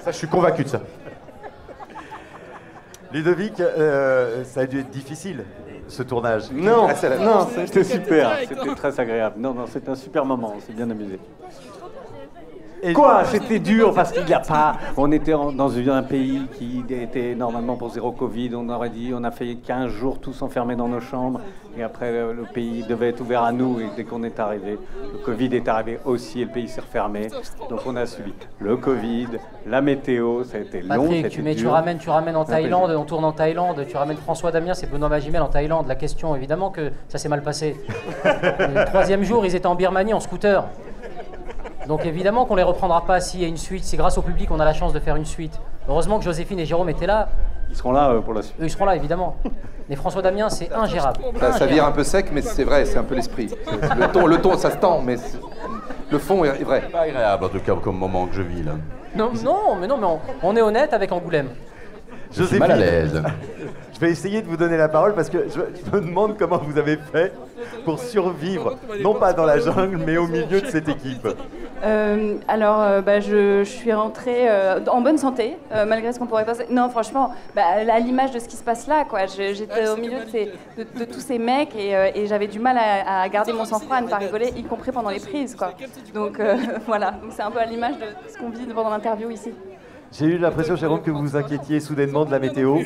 Ça, je suis convaincu de ça. Ludovic, ça a dû être difficile, ce tournage. Non, c'était super, c'était très agréable. Non, c'était un super moment, on s'est bien amusé. Quoi? C'était dur parce qu'il n'y a pas... On était dans un pays qui était normalement pour zéro Covid. On aurait dit, on a fait 15 jours tous enfermés dans nos chambres. Et après, le pays devait être ouvert à nous. Et dès qu'on est arrivé, le Covid est arrivé aussi et le pays s'est refermé. Donc on a subi le Covid, la météo, ça a été long, Patrick, tu ramènes en Thaïlande, on tourne en Thaïlande, tu ramènes François Damiens, c'est Benoît Magimel en Thaïlande. La question, évidemment que ça s'est mal passé. Le 3e jour, ils étaient en Birmanie en scooter. Donc évidemment qu'on les reprendra pas s'il y a une suite. C'est grâce au public qu'on a la chance de faire une suite. Heureusement que Joséphine et Jérôme étaient là. Ils seront là pour la suite. Eux, ils seront là, évidemment. Mais François Damiens, c'est ingérable. Ça vire un peu sec, mais c'est vrai, c'est un peu l'esprit. Le ton, ça se tend, mais le fond est vrai. C'est pas agréable, en tout cas, comme moment que je vis, là. Non, mais on est honnête avec Angoulême. Je suis mal à l'aise. Je vais essayer de vous donner la parole parce que je me demande comment vous avez fait pour survivre, non pas dans la jungle, mais au milieu de cette équipe. Je suis rentrée en bonne santé, malgré ce qu'on pourrait penser. Non, franchement, à l'image de ce qui se passe là, quoi. J'étais au milieu de tous ces mecs et j'avais du mal à garder mon sang-froid, à ne pas rigoler, y compris pendant les prises, quoi. Donc voilà, donc c'est un peu à l'image de ce qu'on vit pendant l'interview ici. J'ai eu l'impression, Jérôme, que vous vous inquiétiez soudainement de la météo.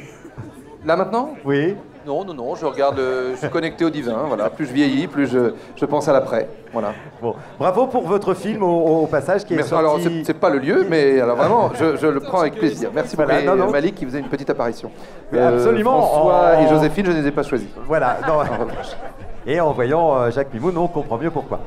Là maintenant? Oui. Non, je regarde, je suis connecté au divin, voilà. Plus je vieillis, plus je pense à l'après, voilà. Bon, bravo pour votre film au passage qui est sorti... Alors, c'est pas le lieu, mais alors vraiment, je le prends avec plaisir. Merci beaucoup, Malik qui faisait une petite apparition. Absolument. François et Joséphine, je ne les ai pas choisis. Voilà. Non. Et en voyant Jacques Mimoun, on comprend mieux pourquoi.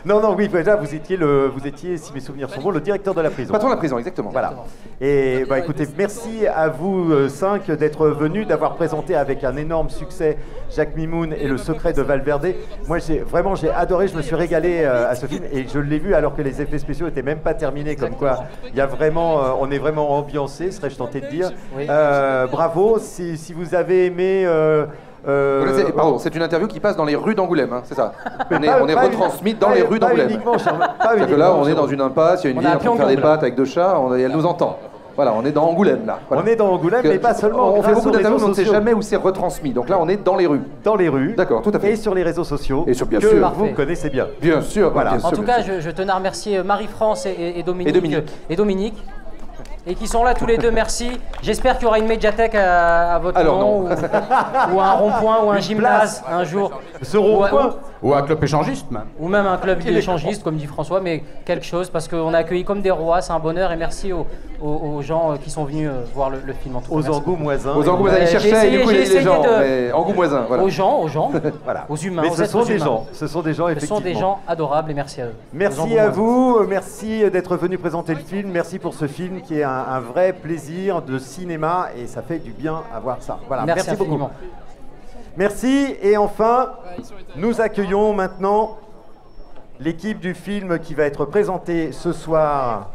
Non, oui, déjà, vous étiez, si mes souvenirs sont bons, le directeur de la prison. Patron de la prison, exactement. Voilà. Et écoutez, merci à vous 5 d'être venus, d'avoir présenté avec un énorme succès Jacques Mimoun et Le Secret de Valverde. Moi, j'ai adoré, je me suis régalé à ce film et je l'ai vu alors que les effets spéciaux n'étaient même pas terminés, comme quoi il y a vraiment, on est vraiment ambiancé, serais-je tenté de dire. Oui. Bravo, si vous avez aimé... Pardon, c'est une interview qui passe dans les rues d'Angoulême, hein, c'est ça. On est retransmis dans les rues d'Angoulême. C'est que là, on est dans une impasse, il y a une vieille en train de faire des pâtes avec 2 chats, elle nous entend. Voilà, on est dans Angoulême là. Voilà. On est dans Angoulême, mais pas seulement. On fait beaucoup d'interviews, mais on ne sait jamais où c'est retransmis. Donc là, on est dans les rues. Dans les rues. D'accord, tout à fait. Et sur les réseaux sociaux. Et sur, bien que sûr. Vous connaissez bien. Bien sûr. Voilà. Bien sûr, En tout cas, je tenais à remercier Marie-France et Dominique. Et qui sont là tous les deux, merci. J'espère qu'il y aura une médiathèque à votre nom, ou un rond-point, ou un gymnase un jour. Ce rond-point ou un club échangiste même. Ou même un club échangiste, comme dit François, mais quelque chose, parce qu'on a accueilli comme des rois, c'est un bonheur, et merci aux gens qui sont venus voir le film en tout cas. Aux Angoumoisins. Aux Angoumoisins, ils cherchaient, du coup, les gens, mais Angoumoisins, voilà. Aux gens, voilà. Aux humains. Mais ce sont des gens, effectivement. Ce sont des gens adorables, et merci à eux. Merci à vous, merci d'être venu présenter le film, merci pour ce film qui est un vrai plaisir de cinéma, et ça fait du bien à voir ça. Voilà, merci beaucoup. Merci, et enfin, nous accueillons maintenant l'équipe du film qui va être présentée ce soir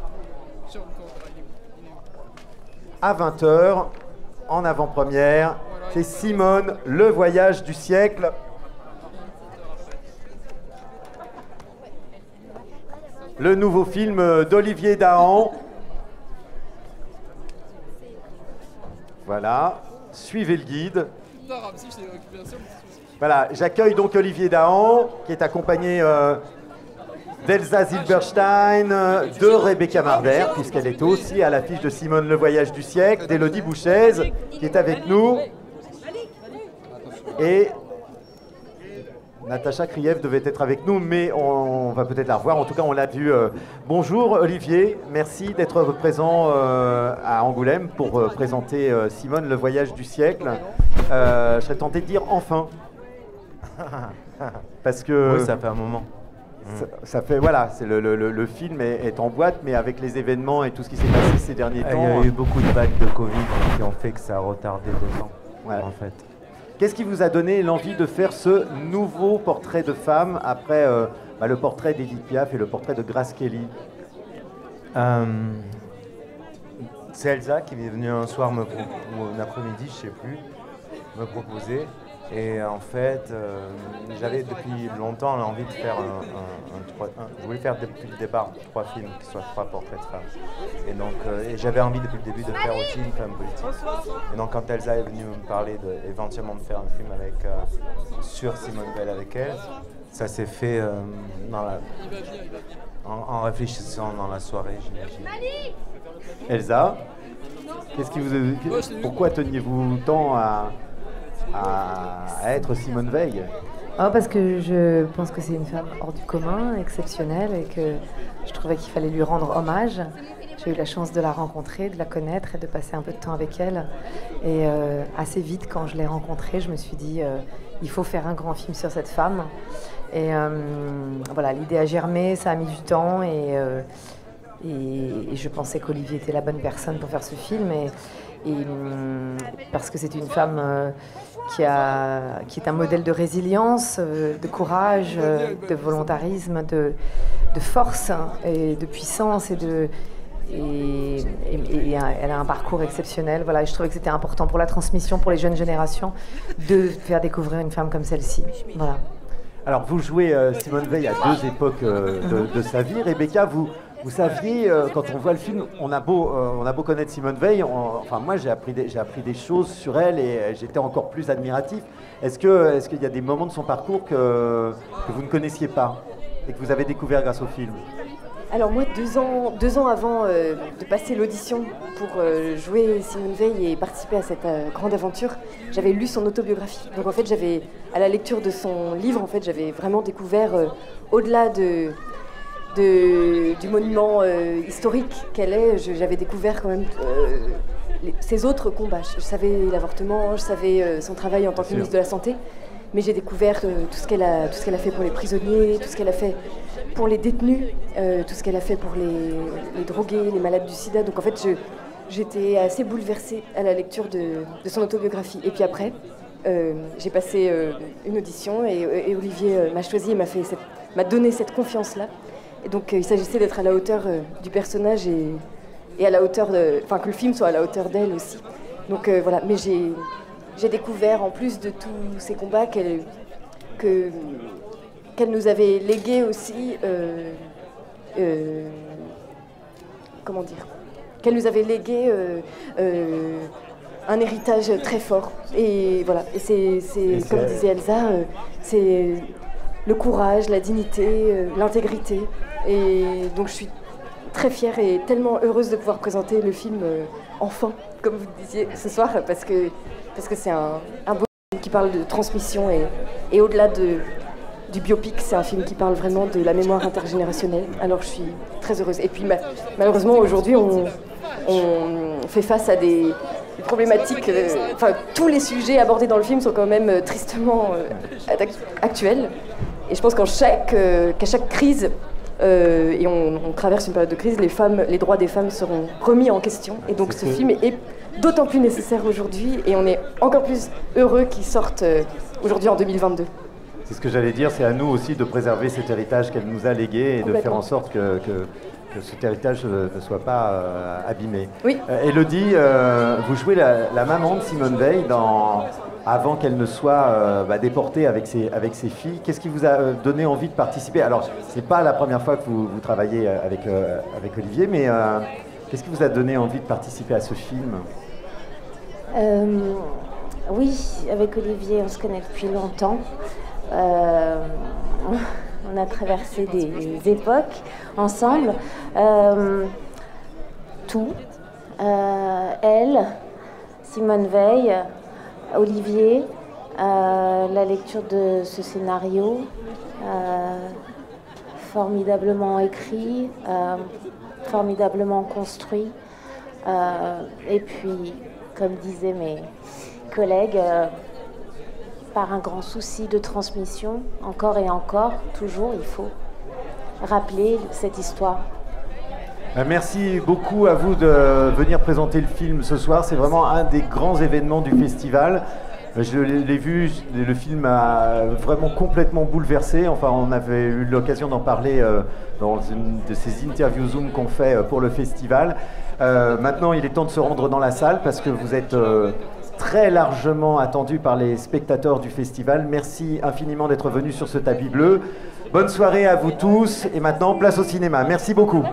à 20h en avant-première. C'est Simone, Le Voyage du siècle. Le nouveau film d'Olivier Dahan. Voilà, suivez le guide. Voilà, j'accueille donc Olivier Dahan, qui est accompagné d'Elsa Zilberstein, de Rebecca Marder, puisqu'elle est aussi à l'affiche de Simone Le Voyage du siècle, d'Élodie Bouchez, qui est avec nous, et Natacha Kriev devait être avec nous, mais on va peut-être la revoir. En tout cas, on l'a vu. Bonjour Olivier, merci d'être présent à Angoulême pour présenter Simone, Le Voyage du siècle. Je serais tenté de dire enfin. Parce que... Oui, ça fait un moment. Ça fait, voilà, le film est en boîte, mais avec les événements et tout ce qui s'est passé ces derniers temps... Il y a eu beaucoup de vagues de Covid qui ont fait que ça a retardé d'autant, en fait. Qu'est-ce qui vous a donné l'envie de faire ce nouveau portrait de femme après le portrait d'Edith Piaf et le portrait de Grace Kelly? C'est Elsa qui est venue un soir ou un après-midi, je sais plus, me proposer. Et en fait, j'avais depuis longtemps l'envie de faire je voulais faire depuis le départ 3 films qui soient 3 portraits de femmes. Et donc, j'avais envie depuis le début de faire aussi une femme politique. Et donc, quand Elsa est venue me parler éventuellement de faire un film sur Simone Veil avec elle, ça s'est fait en réfléchissant dans la soirée, j'imagine. Elsa, pourquoi teniez-vous tant à être Simone Veil? Parce que je pense que c'est une femme hors du commun, exceptionnelle, et que je trouvais qu'il fallait lui rendre hommage. J'ai eu la chance de la rencontrer, de la connaître et de passer un peu de temps avec elle. Et assez vite, quand je l'ai rencontrée, je me suis dit il faut faire un grand film sur cette femme. Et voilà, l'idée a germé, ça a mis du temps, et je pensais qu'Olivier était la bonne personne pour faire ce film. Parce que c'est une femme qui est un modèle de résilience, de courage, de volontarisme, de force et de puissance et elle a un parcours exceptionnel. Voilà, et je trouvais que c'était important pour la transmission, pour les jeunes générations, de faire découvrir une femme comme celle-ci. Voilà. Alors, vous jouez Simone Veil à deux époques de sa vie. Rebecca, vous saviez, quand on voit le film, on a beau connaître Simone Veil, enfin moi j'ai appris des choses sur elle et j'étais encore plus admiratif. Est-ce qu'il y a des moments de son parcours que vous ne connaissiez pas et que vous avez découvert grâce au film? Alors moi, 2 ans avant de passer l'audition pour jouer Simone Veil et participer à cette grande aventure, j'avais lu son autobiographie. Donc en fait, à la lecture de son livre, en fait, j'avais vraiment découvert, au-delà du monument historique qu'elle est, j'avais découvert quand même ses autres combats. Je savais l'avortement, je savais son travail en tant que ministre de la Santé, mais j'ai découvert tout ce qu'elle a fait pour les prisonniers, tout ce qu'elle a fait pour les détenus, tout ce qu'elle a fait pour les drogués, les malades du sida. Donc en fait, j'étais assez bouleversée à la lecture de son autobiographie. Et puis après, j'ai passé une audition et Olivier m'a choisi et m'a donné cette confiance-là. Et donc il s'agissait d'être à la hauteur du personnage et à la hauteur que le film soit à la hauteur d'elle aussi. Donc voilà, mais j'ai découvert, en plus de tous ces combats, qu'elle nous avait légué aussi, comment dire, qu'elle nous avait légué un héritage très fort. Et voilà, et c'est comme disait Elsa, c'est le courage, la dignité, l'intégrité. Et donc je suis très fière et tellement heureuse de pouvoir présenter le film enfin, comme vous disiez ce soir, parce que c'est un beau film qui parle de transmission et au-delà du biopic, c'est un film qui parle vraiment de la mémoire intergénérationnelle. Alors je suis très heureuse. Et puis malheureusement aujourd'hui on fait face à des problématiques, tous les sujets abordés dans le film sont quand même tristement actuels. Et je pense qu'à chaque crise, et on traverse une période de crise, les droits des femmes seront remis en question. Et donc ce film est d'autant plus nécessaire aujourd'hui et on est encore plus heureux qu'il sorte aujourd'hui en 2022. C'est ce que j'allais dire, c'est à nous aussi de préserver cet héritage qu'elle nous a légué et de faire en sorte que cet héritage ne soit pas abîmé. Oui. Élodie, vous jouez la maman de Simone Veil avant qu'elle ne soit déportée avec ses filles. Qu'est-ce qui vous a donné envie de participer? Alors, ce n'est pas la première fois que vous travaillez avec Olivier, mais qu'est-ce qui vous a donné envie de participer à ce film? Oui, avec Olivier, on se connaît depuis longtemps. On a traversé des époques ensemble. Elle, Simone Veil, Olivier, la lecture de ce scénario, formidablement écrit, formidablement construit. Et puis, comme disaient mes collègues, par un grand souci de transmission, encore et encore, toujours, il faut rappeler cette histoire. Merci beaucoup à vous de venir présenter le film ce soir. C'est vraiment un des grands événements du festival. Je l'ai vu, le film a vraiment complètement bouleversé. Enfin, on avait eu l'occasion d'en parler dans une de ces interviews Zoom qu'on fait pour le festival. Maintenant, il est temps de se rendre dans la salle parce que vous êtes très largement attendu par les spectateurs du festival. Merci infiniment d'être venus sur ce tapis bleu. Bonne soirée à vous tous et maintenant, place au cinéma. Merci beaucoup.